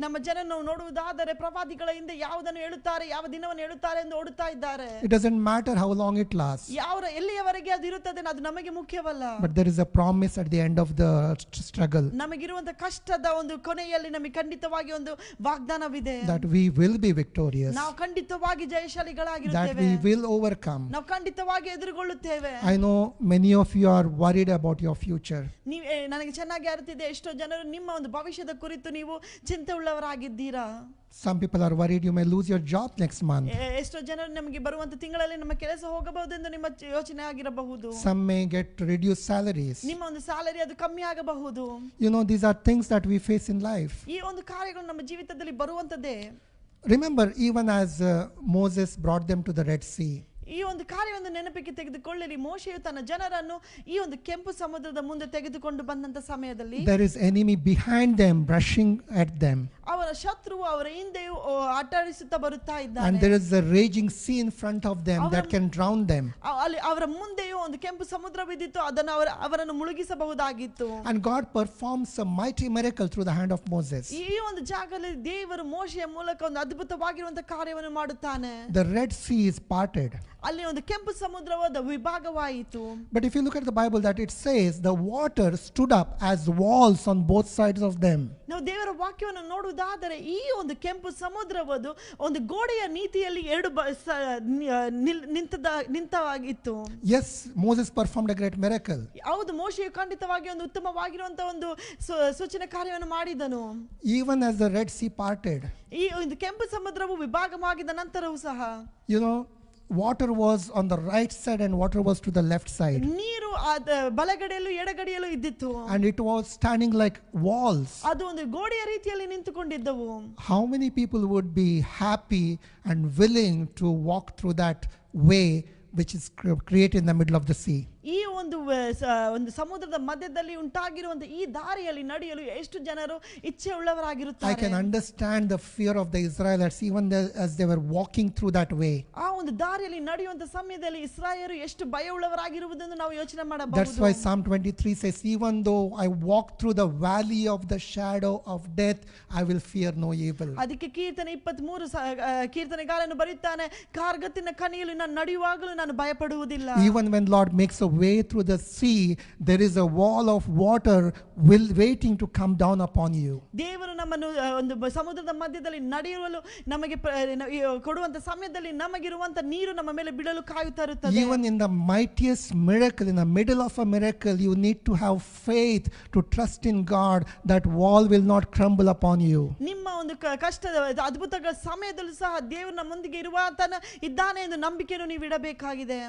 ನಮ್ಮ ಜನನ್ನು ನೋಡುವುದಾದರೆ ಪ್ರವಾದಿಗಳ ಹಿಂದೆ ಯಾವುದನ್ನು ಹೇಳುತ್ತಾರೆ, ಯಾವ ದಿನವನ್ನು ಹೇಳುತ್ತಾರೆ ಎಂದು ಓಡುತ್ತಾ ಇದ್ದಾರೆ. It doesn't matter how long it lasts. ಎಲ್ಲಿಯವರೆಗೆ ಅದು ಇರುತ್ತದೆ ಅದು ನಮಗೆ ಮುಖ್ಯವಲ್ಲ. But there is a promise at the end of the struggle ನಮಗಿರುವಂತ ಕಷ್ಟದ ಒಂದು ಕೊನೆಯಲ್ಲಿ ನಮಗೆ ಖಂಡಿತವಾಗಿ ಒಂದು ವಾಗ್ದಾನವಿದೆ. that we will be victorious. ನಾವು ಖಂಡಿತವಾಗಿ That ಜಯಶಾಲಿಗಳಾಗಿರುತ್ತೇವೆ. we will overcome. ನಾವು ಖಂಡಿತವಾಗಿ ಎದುರುಗೊಳ್ಳುತ್ತೇವೆ. I know many of you are worried about your future. ನನಗೆ ಚೆನ್ನಾಗಿ ಅರಿತಿದೆ, ಎಷ್ಟೋ ಜನರು ನಿಮ್ಮ ಒಂದು ಭವಿಷ್ಯದ ಕುರಿತು ನೀವು ಚಿಂತೆ ಉಳ್ಳವರಾಗಿದ್ದೀರಾ. Some people are worried you may lose your job next month. ಎಷ್ಟೋ ಜನರು ನಮಗೆ ಬರುವಂತ ತಿಂಗಳಲ್ಲಿ ನಮ್ಮ ಕೆಲಸ ಹೋಗಬಹುದು ಎಂದು ನಿಮ್ಮ ಯೋಚನೆ ಆಗಿರಬಹುದು. Some may get reduced salaries. ನಿಮ್ಮ ಒಂದು ಸ್ಯಾಲರಿ ಅದು ಕಮ್ಮಿ ಆಗಬಹುದು. You know, these are things that we face in life. ಈ ಒಂದು ಕಾರ್ಯಗಳು ನಮ್ಮ ಜೀವಿತದಲ್ಲಿ ಬರುವಂತದ್ದೇ. Remember, even as Moses brought them to the Red Sea, ಈ ಒಂದು ಕಾರ್ಯವನ್ನು ನೆನಪಿಗೆ ತೆಗೆದುಕೊಳ್ಳಿರಿ. ಮೋಶೆಯು ತನ್ನ ಜನರನ್ನು ಈ ಒಂದು ಕೆಂಪು ಸಮುದ್ರದ ಮುಂದೆ ತೆಗೆದುಕೊಂಡು ಬಂದಂತ ಸಮಯದಲ್ಲಿ there is enemy behind them rushing at them, ಅವರ ಶತ್ರುವು ಅವರ ಹಿಂದೆಯೂ ಅಟ್ಟಾಡಿಸುತ್ತಾ ಬರುತ್ತಾ and ಇದ್ದಾನೆ. there is a raging sea in front of them that can drown them. ಅಲ್ಲಿ ಅವರ ಮುಂದೆಯೂ ಒಂದು ಕೆಂಪು ಸಮುದ್ರವಿದ್ದಿತ್ತು, ಅದನ್ನು ಅವರನ್ನು ಮುಳುಗಿಸಬಹುದಾಗಿತ್ತು. And God performs a mighty miracle through the hand of Moses. ಈ ಒಂದು ಜಾಗದಲ್ಲಿ ದೇವರು ಮೋಶೆಯ ಮೂಲಕ ಒಂದು ಅದ್ಭುತವಾಗಿರುವಂತ ಕಾರ್ಯವನ್ನು ಮಾಡುತ್ತಾನೆ. The Red Sea is parted. ಅಲ್ಲಿ ಒಂದು ಕೆಂಪು ಸಮುದ್ರವಾದ ವಿಭಾಗವಾಯಿತು. But if you look at the Bible, that it says the water stood up as walls on both sides of them. ನಾವು ದೇವರ ವಾಕ್ಯವನ್ನು ನೋಡುವುದಾದರೆ ಈ ಒಂದು ಕೆಂಪು ಸಮುದ್ರವದು ಒಂದು ಗೋಡೆಯ ನೀತಿಯಲ್ಲಿ ಎರಡು ನಿಂತಾಗಿತ್ತು. Yes, Moses performed a great miracle. ಹೌದು, ಮೋಶೆಯು ಖಂಡಿತವಾಗಿ ಒಂದು ಉತ್ತಮವಾಗಿರುವಂತಹ ಒಂದು ಸೂಚನೆ ಕಾರ್ಯವನ್ನು ಮಾಡಿದನು. Even as the Red Sea parted, ಈ ಒಂದು ಕೆಂಪು ಸಮುದ್ರವು ವಿಭಾಗವಾಗಿದ್ದ ನಂತರವೂ ಸಹ you know, water was on the right side and water was to the left side. ನೀರು ಬಲಗಡೆಯಲ್ಲೂ ಎಡಗಡೆಯಲ್ಲೂ ಇದ್ದಿತ್ತು. And it was standing like walls. ಅದು ಒಂದು ಗೋಡೆಯ ರೀತಿಯಲ್ಲಿ ನಿಂತುಕೊಂಡಿದ್ದವು. How many people would be happy and willing to walk through that way which is created in the middle of the sea? ಈ ಒಂದು ಸಮುದ್ರದ ಮಧ್ಯದಲ್ಲಿ ಉಂಟಾಗಿರುವಂತ ಈ ದಾರಿಯಲ್ಲಿ ನಡೆಯಲು ಎಷ್ಟು ಜನರು ಇಚ್ಛೆ ಉಳ್ಳವರಾಗಿರುತ್ತಾರೆ. I can understand the fear of the Israelites even as they were walking through that way. ಆ ಒಂದು ದಾರಿಯಲ್ಲಿ ನಡೆಯುವಂತ ಸಮಯದಲ್ಲಿ ಇಸ್ರಾಯೇಲರು ಎಷ್ಟು ಭಯ ಉಳ್ಳವರಾಗಿರುವುದನ್ನು ನಾವು ಯೋಚನೆ ಮಾಡಬಹುದು. That's why Psalm 23 says, even though I walk through the valley of the shadow of death, I will fear no evil. ಅದಕ್ಕೆ ಕೀರ್ತನೆ 23 ಕೀರ್ತನೆಗಾರನು ಬರೆಯುತ್ತಾನೆ, ಕಾರ್ಗತ್ತಿನ ಕಣಿಯಲ್ಲಿ ನಾನು ನಡೆಯುವಾಗಲೂ ನಾನು ಭಯಪಡುವುದಿಲ್ಲ. Even when Lord makes a way through the sea, there is a wall of water waiting to come down upon you. ದೇವರು ನಮ್ಮನ್ನು ಒಂದು ಸಮುದ್ರದ ಮಧ್ಯದಲ್ಲಿ ನಡೆಯಲು ನಮಗೆ ಕೊಡುವಂತ ಸಮಯದಲ್ಲಿ ನಮಗಿರುವಂತ ನೀರು ನಮ್ಮ ಮೇಲೆ ಬೀಳಲು ಕಾಯುತ್ತಾ ಇರುತ್ತದೆ. Even in the mightiest miracle, in the middle of a miracle, you need to have faith to trust in God that wall will not crumble upon you. ನಿಮ್ಮ ಒಂದು ಕಷ್ಟದ ಅದ್ಭುತಗಳ ಸಮಯದಲ್ಲೂ ಸಹ ದೇವರು ನಮ್ಮೊಂದಿಗೆ ಇದ್ದಾನೆ ಎಂದು ನಂಬಿಕೆಯನ್ನು ನೀವು ಇಡಬೇಕಾಗಿದೆ.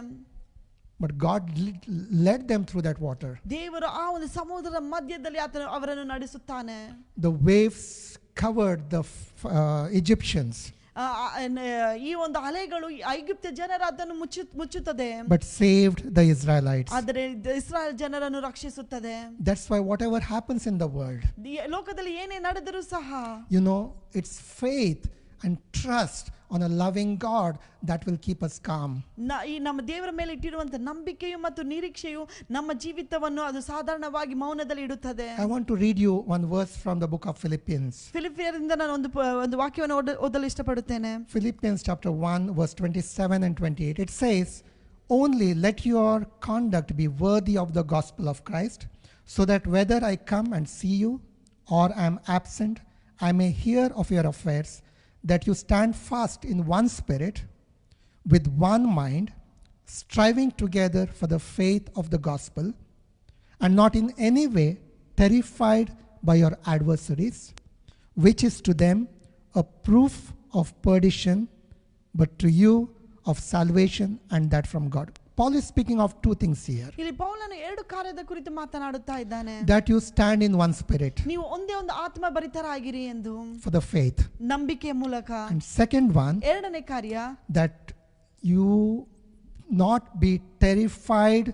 But God led them through that water. ದೇವರು ಆ ಒಂದು ಸಮುದ್ರದ ಮಧ್ಯದಲ್ಲಿ ಅವರನ್ನು ನಡೆಸುತ್ತಾನೆ. The waves covered the Egyptians. ಈ ಒಂದು ಅಲೆಗಳು ಐಗುಪ್ತ ಜನರ ಅದನ್ನು ಮುಚ್ಚುತ್ತದೆ. But saved the Israelites. ಆದರೆ ಇಸ್ರಾಯೇಲ್ ಜನರನ್ನು ರಕ್ಷಿಸುತ್ತದೆ. That's why whatever happens in the world, ಲೋಕದಲ್ಲಿ ಏನೇ ನಡೆದರೂ ಸಹ, you know, it's faith and trust on a loving God that will keep us calm. ಈ ನಮ್ಮ ದೇವರ ಮೇಲೆ ಇಟ್ಟಿರುವಂತ ನಂಬಿಕೆಯು ಮತ್ತು ನಿರೀಕ್ಷೆಯು ನಮ್ಮ ಜೀವಿತವನ್ನು ಅದು ಸಾಧಾರಣವಾಗಿ ಮೌನದಲ್ಲಿ ಇಡುತ್ತದೆ. I want to read you one verse from the book of Philippians. ಫಿಲಿಪಿಯರಿಂದ ನಾನು ಒಂದು ವಾಕ್ಯವನ್ನು ಓದಲು ಇಷ್ಟಪಡುತ್ತೇನೆ. Philippians chapter 1 verse 27 and 28. It says, "Only let your conduct be worthy of the gospel of Christ, so that whether I come and see you or am absent, I may hear of your affairs, that you stand fast in one spirit, with one mind, striving together for the faith of the gospel, and not in any way terrified by your adversaries, which is to them a proof of perdition, but to you of salvation, and that from God. Paul is speaking of two things here. ಇಲ್ಲಿ ಪೌಲನು ಎರಡು ಕಾರ್ಯದ ಕುರಿತು ಮಾತನಾಡುತ್ತಾ ಇದ್ದಾನೆ. That you stand in one spirit ನೀವು ಒಂದೇ ಒಂದು ಆತ್ಮ ಭರಿತರಾಗಿರಿ ಎಂದು, for the faith. ನಂಬಿಕೆಯ ಮೂಲಕ. And second one, ಎರಡನೇ ಕಾರ್ಯ, that you not be terrified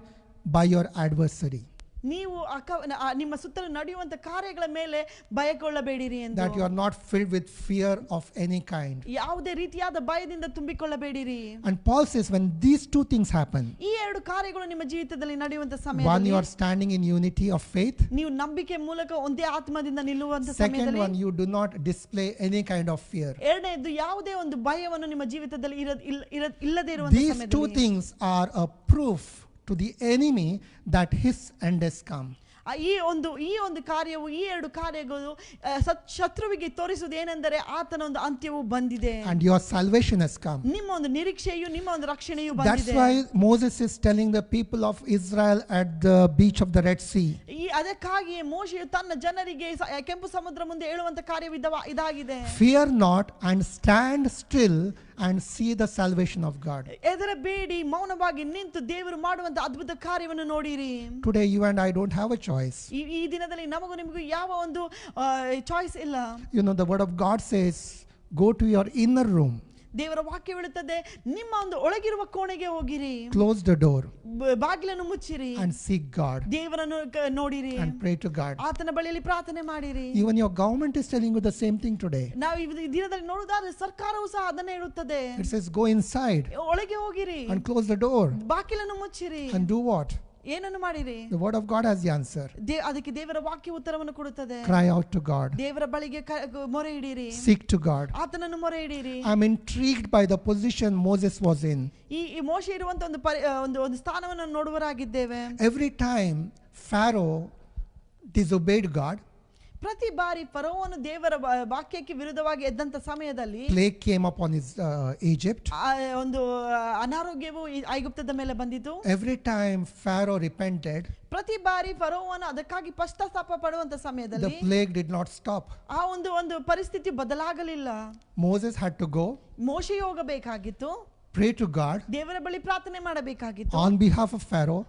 by your adversary. ನೀವು ನಿಮ್ಮ ಸುತ್ತಲೂ ನಡೆಯುವಂತ ಕಾರ್ಯಗಳ ಮೇಲೆ ಭಯಗೊಳ್ಳಬೇಡಿರಿ ಎಂದು. That you are not filled with fear of any kind. ಯಾವುದೇ ರೀತಿಯಾದ ಭಯದಿಂದ ತುಂಬಿಕೊಳ್ಳಬೇಡಿರಿ. And Paul says when these two things happen, ಈ ಎರಡು ಕಾರ್ಯಗಳು ನಿಮ್ಮ ಜೀವಿತದಲ್ಲಿ ನಡೆಯುವಂತ one, ಸಮಯದಲ್ಲಿ, you are standing in unity of faith. ನೀವು ನಂಬಿಕೆ ಮೂಲಕ ಒಂದೇ ಆತ್ಮದಿಂದ ನಿಲ್ಲುವಂತ Second ಸಮಯದಲ್ಲಿ, one, you do not display any kind of fear. ಎರಡನೇದು ಯಾವುದೇ ಒಂದು ಭಯವನ್ನು ನಿಮ್ಮ ಜೀವಿತದಲ್ಲಿ ಇಲ್ಲದೆ ಇರುವಂತ These two ಸಮಯದಲ್ಲಿ, things are a proof to the enemy that his end has come. ಈ ಒಂದು ಕಾರ್ಯವು, ಈ ಎರಡು ಕಾರ್ಯಗಳು ಶತ್ರುವಿಗೆ ತೋರಿಸುವುದು ಏನೆಂದರೆ ಆತನ ಒಂದು ಅಂತ್ಯವು ಬಂದಿದೆ, And your salvation has come. ನಿಮ್ಮ ಒಂದು ನಿರೀಕ್ಷೆಯು, ನಿಮ್ಮ ಒಂದು ರಕ್ಷಣೆಯು That's ಬಂದಿದೆ. why Moses is telling the people of Israel at the beach of the Red Sea, ಅದಕ್ಕಾಗಿಯೇ ಮೋಶೆಯು ತನ್ನ ಜನರಿಗೆ ಕೆಂಪು ಸಮುದ್ರ ಮುಂದೆ ಹೇಳುವಂತ ಕಾರ್ಯವು ಇದಾಗಿದೆ. fear not and stand still and see the salvation of God. ಹೆದರಬೇಡಿ, ಮೌನವಾಗಿ ನಿಂತು ದೇವರು ಮಾಡುವಂತ ಅದ್ಭುತ ಕಾರ್ಯವನ್ನು ನೋಡಿರಿ. Today you and I don't have a choice. ಈ ದಿನದಲ್ಲಿ ನಮಗೂ ನಿಮಗೂ ಯಾವ ಒಂದು ಚಾಯ್ಸ್ ಇಲ್ಲ. You know, the word of God says, go to your inner room, ದೇವರ ವಾಕ್ಯ ಹೇಳುತ್ತದೆ, ನಿಮ್ಮ ಒಂದು ಒಳಗಿರುವ ಕೋಣೆಗೆ ಹೋಗಿರಿ, close the door ಬಾಗಿಲನ್ನು ಮುಚ್ಚಿರಿ, and seek God ದೇವರನ್ನು ನೋಡಿರಿ, and pray to God. ಆತನ ಬಳಿಯಲ್ಲಿ ಪ್ರಾರ್ಥನೆ ಮಾಡಿರಿ. Even your government is telling you the same thing today. ನಾವು ಈ ದಿನದಲ್ಲಿ ನೋಡುವುದಾದ್ರೆ ಸರ್ಕಾರವು ಸಹ ಅದನ್ನೇ ಹೇಳುತ್ತದೆ, It says go inside ಒಳಗೆ ಹೋಗಿರಿ, and close the door ಬಾಗಿಲನ್ನು ಮುಚ್ಚಿರಿ, and do what? ಏನನ್ನು ಮಾಡಿರಿ? The word of God has the answer. ಅದಕ್ಕೆ ದೇವರ ವಾಕ್ಯ ಉತ್ತರವನ್ನು ಕೊಡುತ್ತದೆ. Cry out to God. ದೇವರ ಬಳಿಗೆ ಮೊರೆ ಇಡಿರಿ, Seek to God. ಆತನನ್ನು ಮೊರೆ ಇಡಿರಿ. I'm intrigued by the position Moses was in. ಈ ಮೋಶೆ ಇರುವಂತ ಒಂದು ಸ್ಥಾನವನ್ನು ನೋಡುವರಾಗಿದ್ದೇವೆ. Every time Pharaoh disobeyed God, ಪ್ರತಿ ಬಾರಿ ಫರೋವನು ದೇವರ ವಾಕ್ಯಕ್ಕೆ ವಿರುದ್ಧವಾಗಿ ಎದ್ದಂತ ಸಮಯದಲ್ಲಿ plague came upon his Egypt. ಒಂದು ಅನಾರೋಗ್ಯವು ಐಗುಪ್ತದ ಮೇಲೆ ಬಂದಿತು. Every time Pharaoh repented, ಪ್ರತಿ ಬಾರಿ ಫರೋವನು ಅದಕ್ಕಾಗಿ ಪಶ್ಚಾತ್ತಾಪ ಪಡುವಂತ the ಸಮಯದಲ್ಲಿ plague did not stop. ಆ ಒಂದು ಪರಿಸ್ಥಿತಿ ಬದಲಾಗಲಿಲ್ಲ. Moses had to go, ಮೋಶೆ ಹೋಗಬೇಕಾಗಿತ್ತು, pray to God ದೇವರ ಬಳಿ ಪ್ರಾರ್ಥನೆ ಮಾಡಬೇಕಾಗಿತ್ತು on behalf of Pharaoh,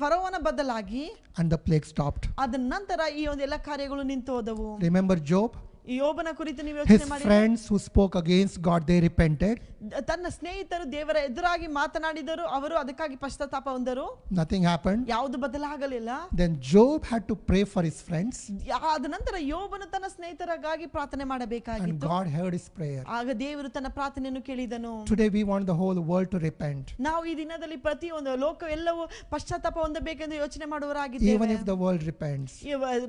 ಫರೋವನ ಬದಲಾಗಿ, and the plague stopped. ಅದ ನಂತರ ಈ ಒಂದು ಎಲ್ಲ ಕಾರ್ಯಗಳು ನಿಂತು ಹೋದವು. Remember Job? ಯೋಬನ ಕುರಿತು ನೀವು His ಯೋಚನೆ ಮಾಡಿ, friends who spoke against God, they repented. ತನ್ನ ಸ್ನೇಹಿತರು ದೇವರ ಎದುರಾಗಿ ಮಾತನಾಡಿದರು, ಅವರು ಅದಕ್ಕಾಗಿ ಪಶ್ಚಾತ್ತಾಪ ಹೊಂದರು, Nothing happened. ಯಾವುದು ಬದಲಾಗಲಿಲ್ಲ. Then Job had to pray for his friends, ಆದ ನಂತರ ಯೋಬನು ತನ್ನ ಸ್ನೇಹಿತರಿಗಾಗಿ ಪ್ರಾರ್ಥನೆ and ಮಾಡಬೇಕಾಗಿತ್ತು. God heard his prayer. ಆಗ ದೇವರು ತನ್ನ ಪ್ರಾರ್ಥನೆಯನ್ನು ಕೇಳಿದನು. Today we want the whole world to repent. ನಾವು ಈ ದಿನದಲ್ಲಿ ಪ್ರತಿಯೊಂದು ಲೋಕವೆಲ್ಲವೂ ಪಶ್ಚಾತ್ತಾಪ ಹೊಂದಬೇಕೆಂದು ಯೋಚನೆ Even ಮಾಡುವರಾಗಿದ್ದೇವೆ. if the world repents,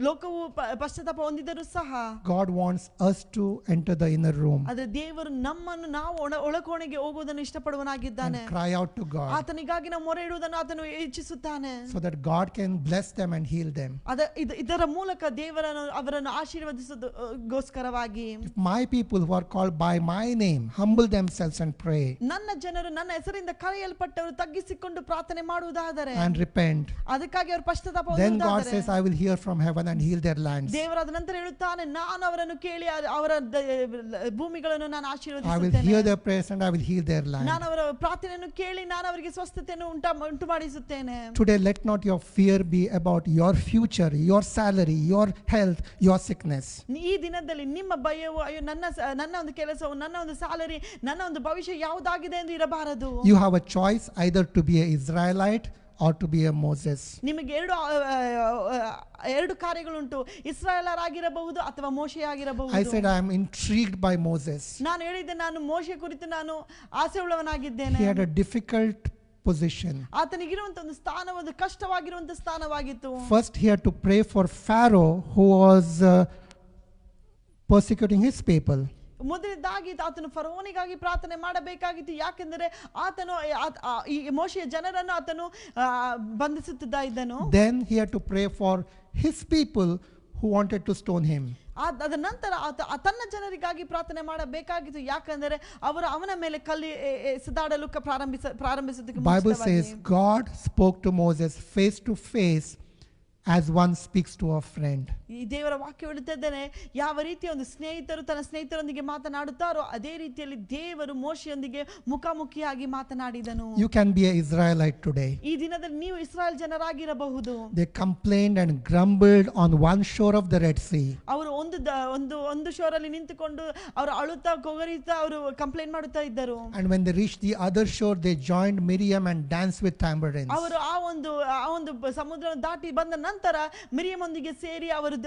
ಲೋಕವು ಪಶ್ಚಾತ್ತಾಪ ಹೊಂದಿದರೂ ಸಹ God wants us to enter the inner room ಆದ್ರೆ ದೇವರು ನಮ್ಮನ್ನು ನಾವು ಒಳಕೋಣೆಗೆ ಹೋಗುವುದನ್ನು ಇಷ್ಟಪಡುವನಾಗಿದ್ದಾನೆ. and cry out to God, ಆತನಿಗಾಗಿ ನಾವು ಮೊರೆ ಇಡುವುದನ್ನು ಆತನು ಇಚ್ಛಿಸುತ್ತಾನೆ. so that God can bless them and heal them. ಇದರ ಮೂಲಕ ಅವರನ್ನು ಆಶೀರ್ವದಿಸೋದಕ್ಕೋಸ್ಕರವಾಗಿ, If my people who are called by my name humble themselves and pray ನನ್ನ ಜನರು ನನ್ನ ಹೆಸರಿಂದ ಕರೆಯಲ್ಪಟ್ಟವರು ತಗ್ಗಿಸಿಕೊಂಡು ಪ್ರಾರ್ಥನೆ ಮಾಡುವುದಾದರೆ, and repent, ಅದಕ್ಕಾಗಿ ಅವರು ಪಶ್ಚಾತ್ತಾಪ then God ಹೊಂದುವುದಾದರೆ, says, I will hear from heaven and heal their lands. ದೇವರಾದ ನಂತರ ಹೇಳುತ್ತಾನೆ, ನಾನು ಅವರನ್ನು ಕೇಳಿ ಅವರ ಭೂಮಿಗಳನ್ನು ನಾನು I will hear ಆಶೀರ್ವದಿಸುತ್ತೇನೆ, their prayers and I will heal their land. ನಾನು ಅವರ ಪ್ರಾರ್ಥನೆಯನ್ನು ಕೇಳಿ ನಾನು ಅವರಿಗೆ ಸ್ವಸ್ಥತೆಯನ್ನು ಉಂಟು ಮಾಡಿಸುತ್ತೇನೆ. Today, let not your fear be about your future, your salary, your health, your sickness. ಈ ದಿನದಲ್ಲಿ ನಿಮ್ಮ ಭಯವು, ಅಯ್ಯೋ ನನ್ನ ಒಂದು ಕೆಲಸವು, ನನ್ನ ಒಂದು ಸ್ಯಾಲರಿ, ನನ್ನ ಒಂದು ಭವಿಷ್ಯ ಯಾವುದಾಗಿದೆ ಎಂದು ಇರಬಾರದು. You have a choice either to be an Israelite or to be a Moses. ನಿಮಗೆ ಎರಡು ಕಾರ್ಯಗಳುಂಟು, ಇಸ್ರಾಯೇಲರಾಗಿರಬಹುದು ಅಥವಾ ಮೋಶೆ I ಆಗಿರಬಹುದು. said I am intrigued by Moses. ನಾನು ಹೇಳಿದ್ದೆ, ನಾನು ಮೋಶೆ ಕುರಿತು ನಾನು ಆಸೆ ಉಳ್ಳವನಾಗಿದ್ದೇನೆ. He had a difficult position. ಆತನಿಗಿರುವಂತ ಒಂದು ಸ್ಥಾನ ಒಂದು ಕಷ್ಟವಾಗಿರುವಂತ ಸ್ಥಾನವಾಗಿತ್ತು. First, he had to pray for Pharaoh who was persecuting his people. ಮೊದಲನೇದಾಗಿ ಆತನು ಫರೋನಿಗಾಗಿ ಪ್ರಾರ್ಥನೆ ಮಾಡಬೇಕಾಗಿತ್ತು. ಯಾಕೆಂದರೆ ಆತನು ಈ ಮೋಶೆಯ ಜನರನ್ನು ಆತನು ಬಂಧಿಸುತ್ತಿದ್ದ ಇದ್ದನು. Then he had to pray for his people who wanted to stone him. ಅದ ನಂತರ ತನ್ನ ಜನರಿಗಾಗಿ ಪ್ರಾರ್ಥನೆ ಮಾಡಬೇಕಾಗಿತ್ತು. ಯಾಕಂದರೆ ಅವರು ಅವನ ಮೇಲೆ ಕಲ್ಲು ಎಸೆದಾಡಲು ಪ್ರಾರಂಭಿಸಿದ್ದಕ್ಕೆ Bible says God spoke to Moses face to face as one speaks to a friend. ಈ ದೇವರ ವಾಕ್ಯ ಹೇಳುತ್ತಿದ್ದೇನೆ, ಯಾವ ರೀತಿ ಒಂದು ಸ್ನೇಹಿತರು ತನ್ನ ಸ್ನೇಹಿತರೊಂದಿಗೆ ಮಾತನಾಡುತ್ತಾರೋ ಅದೇ ರೀತಿಯಲ್ಲಿ ದೇವರು ಮೋಶೆಯೊಂದಿಗೆ ಮುಖಾಮುಖಿಯಾಗಿ ಮಾತನಾಡಿದನು. You can be an Israelite today. ಈ ದಿನದಲ್ಲಿ ನೀವು Israel ಜನರಾಗಿರಬಹುದು. They complained and grumbled on one shore of the Red Sea. ಅವರು ಒಂದು ಶೋರಲ್ಲಿ ನಿಂತುಕೊಂಡು ಅವರು ಅಳುತ್ತಾ ಕೊಗರಿತಾ ಅವರು ಕಂಪ್ಲೇಂಟ್ ಮಾಡುತ್ತಾ ಇದ್ದರು. And when they reached the other shore, they joined Miriam and danced with tambourines. ಅವರು ಆ ಒಂದು ಸಮುದ್ರವನ್ನು ದಾಟಿ ಬಂದ ನಂತರ ಮಿರಿಯಮೊಂದಿಗೆ ಸೇರಿ ಅವರು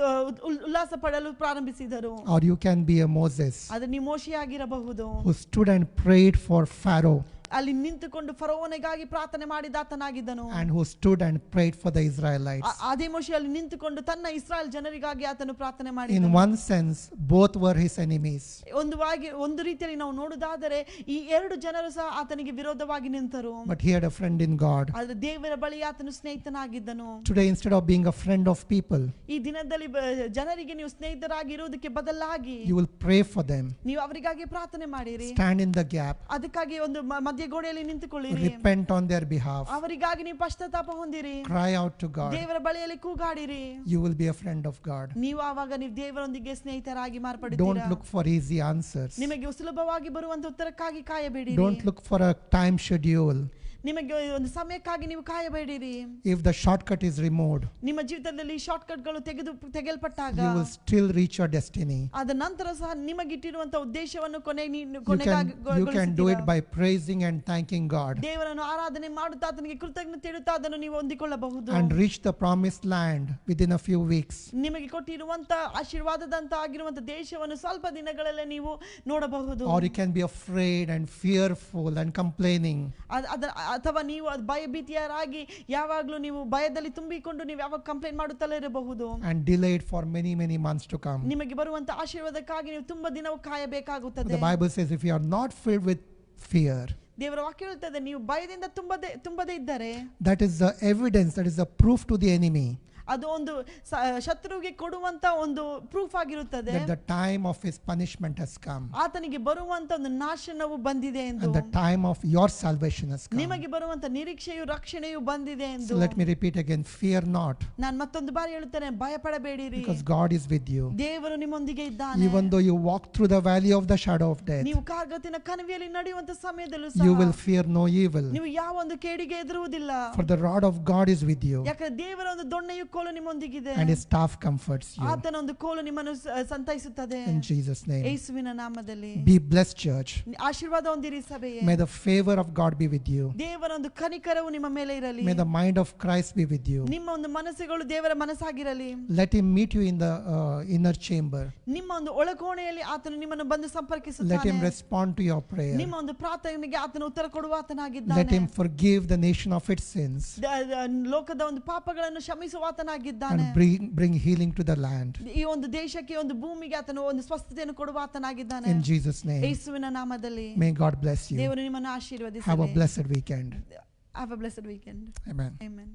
ಉಲ್ಲಾಸ ಪಡಲು ಪ್ರಾರಂಭಿಸಿದರು. Or you can be a Moses ಅದು ನೀವು ಮೋಶೆಯಾಗಿರಬಹುದು, who stood and prayed for Pharaoh ಅಲ್ಲಿ ನಿಂತುಕೊಂಡು ಫರೋವನಿಗಾಗಿ ಪ್ರಾರ್ಥನೆ ಮಾಡಿದಾತನಾಗಿದ್ದನು. and who stood and prayed for the Israelites. ಅದೇ ಮೋಶೆಯಲ್ಲಿ ನಿಂತುಕೊಂಡು ತನ್ನ ಇಸ್ರಾಯೇಲ್ ಜನರಿಗಾಗಿ ಆತನು ಪ್ರಾರ್ಥನೆ In ಮಾಡಿದನು. one sense, both were his enemies. ಒಂದು ರೀತಿಯಲ್ಲಿ ನಾವು ನೋಡುವುದಾದರೆ ಈ ಎರಡು ಜನರು ಸಹ ಆತನಿಗೆ ವಿರೋಧವಾಗಿ ನಿಂತರು. But he had a friend in God. ಆದರೆ ದೇವರ ಬಳಿ ಆತನು ಸ್ನೇಹಿತನಾಗಿದ್ದನು. Today, instead of being a friend of people, ಈ ದಿನದಲ್ಲಿ ಜನರಿಗೆ ನೀವು ಸ್ನೇಹಿತರಾಗಿ ಇರುವುದಕ್ಕೆ ಬದಲಾಗಿ you will pray for them. ನೀವು ಅವರಿಗಾಗಿ ಪ್ರಾರ್ಥನೆ ಮಾಡಿರಿ. Stand in the gap. ಅದಕ್ಕಾಗಿ ಒಂದು ಮಧ್ಯ ಗೋಡೆಯಲ್ಲಿ ನಿಂತುಕೊಳ್ಳಿರಿ. Repent on their behalf. ಅವರಿಗಾಗಿ ನೀವು ಪಶ್ಚಾತ್ತಾಪ ಹೊಂದಿರಿ. Cry out to God. ದೇವರ ಬಳಿಯಲ್ಲಿ ಕೂಗಾಡಿರಿ. You will be a friend of God. ನೀವು ಆವಾಗ ನೀವು ದೇವರೊಂದಿಗೆ ಸ್ನೇಹಿತರಾಗಿ Don't ಮಾರ್ಪಡುತ್ತೀರಾ. look for easy answers. ನಿಮಗೆ ಸುಲಭವಾಗಿ ಬರುವಂತ ಉತ್ತರಕ್ಕಾಗಿ ಕಾಯಬೇಡಿರಿ. Don't look for a time schedule. ನಿಮಗೆ ಒಂದು ಸಮಯಕ್ಕಾಗಿ ನೀವು ಕಾಯಬೇಡಿರಿ. If the shortcut is removed, ನಿಮ್ಮ ಜೀವಿತದಲ್ಲಿ short ಕಟ್ಗಳು ತೆಗೆಯಲ್ಪಟ್ಟಾಗ you will still reach your destiny. ಅದ ನಂತರ ಸಹ ನಿಮಗಿಟ್ಟಿರುವಂತ ಉದ್ದೇಶವನ್ನು You can do it by praising and thanking God ದೇವರನ್ನು ಆರಾಧನೆ ಮಾಡುತ್ತಾ ಆತನಿಗೆ ಕೃತಜ್ಞತೆ ಇಡುತ್ತಾ ಅದನ್ನು ನೀವು ಹೊಂದಿಕೊಳ್ಳಬಹುದು. and reach the promised land within a few weeks. ನಿಮಗೆ ಕೊಟ್ಟಿರುವಂತ ಆಶೀರ್ವಾದದಂತ ಆಗಿರುವಂತ ದೇಶವನ್ನು ಸ್ವಲ್ಪ ದಿನಗಳಲ್ಲೇ ನೀವು ನೋಡಬಹುದು. Or you can be afraid and fearful and complaining. ಅಥವಾ ನೀವು ಭಯಭೀತಿಯರಾಗಿ ಯಾವಾಗಲೂ ನೀವು ಭಯದಲ್ಲಿ ತುಂಬಿಕೊಂಡು ನೀವು ಯಾವಾಗ ಕಂಪ್ಲೇಂಟ್ ಮಾಡುತ್ತಲೇ ಇರಬಹುದು. And delayed for many months to come. ನಿಮಗೆ ಬರುವಂತ ಆಶೀರ್ವಾದಕ್ಕಾಗಿ ನೀವು ತುಂಬಾ ದಿನವೂ ಕಾಯಬೇಕಾಗುತ್ತದೆ. The Bible says if you are not filled with fear, ದೇವರ ವಾಕ್ಯ ಹೇಳುತ್ತದೆ ನೀವು ಭಯದಿಂದ ತುಂಬದೇ ಇದ್ದರೆ that is the evidence, that is the proof to the enemy ಅದು ಒಂದು ಶತ್ರುವಿಗೆ ಕೊಡುವಂತ ಒಂದು ಪ್ರೂಫ್ ಆಗಿರುತ್ತದೆ that the time of his punishment has come ಆತನಿಗೆ ಬರುವಂತ ಒಂದು ನಾಶನವು ಬಂದಿದೆ ಎಂದು. and the time of your salvation has come. ನಿಮಗೆ ಬರುವಂತ ನಿರೀಕ್ಷೆಯು ರಕ್ಷಣೆಯು ಬಂದಿದೆ ಎಂದು. So let me repeat again, fear not, ನಾನು ಮತ್ತೊಂದು ಬಾರಿ ಹೇಳುತ್ತೇನೆ, ಭಯಪಡಬೇಡಿರಿ, because God is with you. ದೇವರು ನಿಮ್ಮೊಂದಿಗೆ ಇದ್ದಾನೆ. Even though you walk through the valley of the shadow of death, ನೀವು ಕಾರ್ಗತಿನ ಕಣಿವೆಯಲ್ಲಿ ನಡೆಯುವಂತ ಸಮಯದಲ್ಲೂ you ಸಹ will fear no evil, ನೀವು ಯಾವ ಒಂದು ಕೇಡಿಗೆ ಹೆದರುವುದಿಲ್ಲ. for the rod of God is with you ಯಾಕಂದ್ರೆ ದೇವರ ಒಂದು ದೊಣ್ಣೆಯು ಕೋಲು ನಿಮ್ಮೊಂದಿಗಿದೆ. and his staff comforts you. ಆತನ ಒಂದು ಕೋಲು ನಿಮ್ಮನ್ನು ಸಂತೈಸುತ್ತದೆ. In Jesus' name. ಯೇಸುವಿನ ನಾಮದಲ್ಲಿ Be blessed, church. ಆಶೀರ್ವಾದ ಹೊಂದಿರಿ ಸಭೆಯೇ. May the favor of God be with you. ದೇವರ ಒಂದು ಕನಿಕರವು ನಿಮ್ಮ ಮೇಲೆ ಇರಲಿ. May the mind of Christ be with you. ನಿಮ್ಮ ಒಂದು ಮನಸ್ಸುಗಳು ದೇವರ ಮನಸ್ಸಾಗಿರಲಿ. Let him meet you in the inner chamber. ನಿಮ್ಮ ಒಂದು ಒಳಕೋಣೆಯಲ್ಲಿ ಆತನು ನಿಮ್ಮನ್ನು ಬಂದು ಸಂಪರ್ಕಿಸುತ್ತಾನೆ. Let him respond to your prayer. ನಿಮ್ಮ ಒಂದು ಪ್ರಾರ್ಥನೆಗೆ ಆತನು ಉತ್ತರ ಕೊಡುವ ಆತನಾಗಿದ್ದಾನೆ. Let him forgive the nation of its sins ಲೋಕದ ಒಂದು ಪಾಪಗಳನ್ನು ಕ್ಷಮಿಸುವ ಆತನಾಗಿದ್ದಾನೆ. and bring healing to the land. ಈ ಒಂದು ದೇಶಕ್ಕೆ ಒಂದು ಭೂಮಿಗೆ ಆತನು ಒಂದು ಸ್ವಸ್ಥತೆಯನ್ನು ಕೊಡುವ ಆತನಾಗಿದ್ದಾನೆ. In Jesus' name. ಯೇಸುವಿನ ನಾಮದಲ್ಲಿ May God bless you. ದೇವರು ನಿಮ್ಮನ್ನು ಆಶೀರ್ವದಿಸಲಿ. Have a blessed weekend. Have a blessed weekend. Amen. Amen.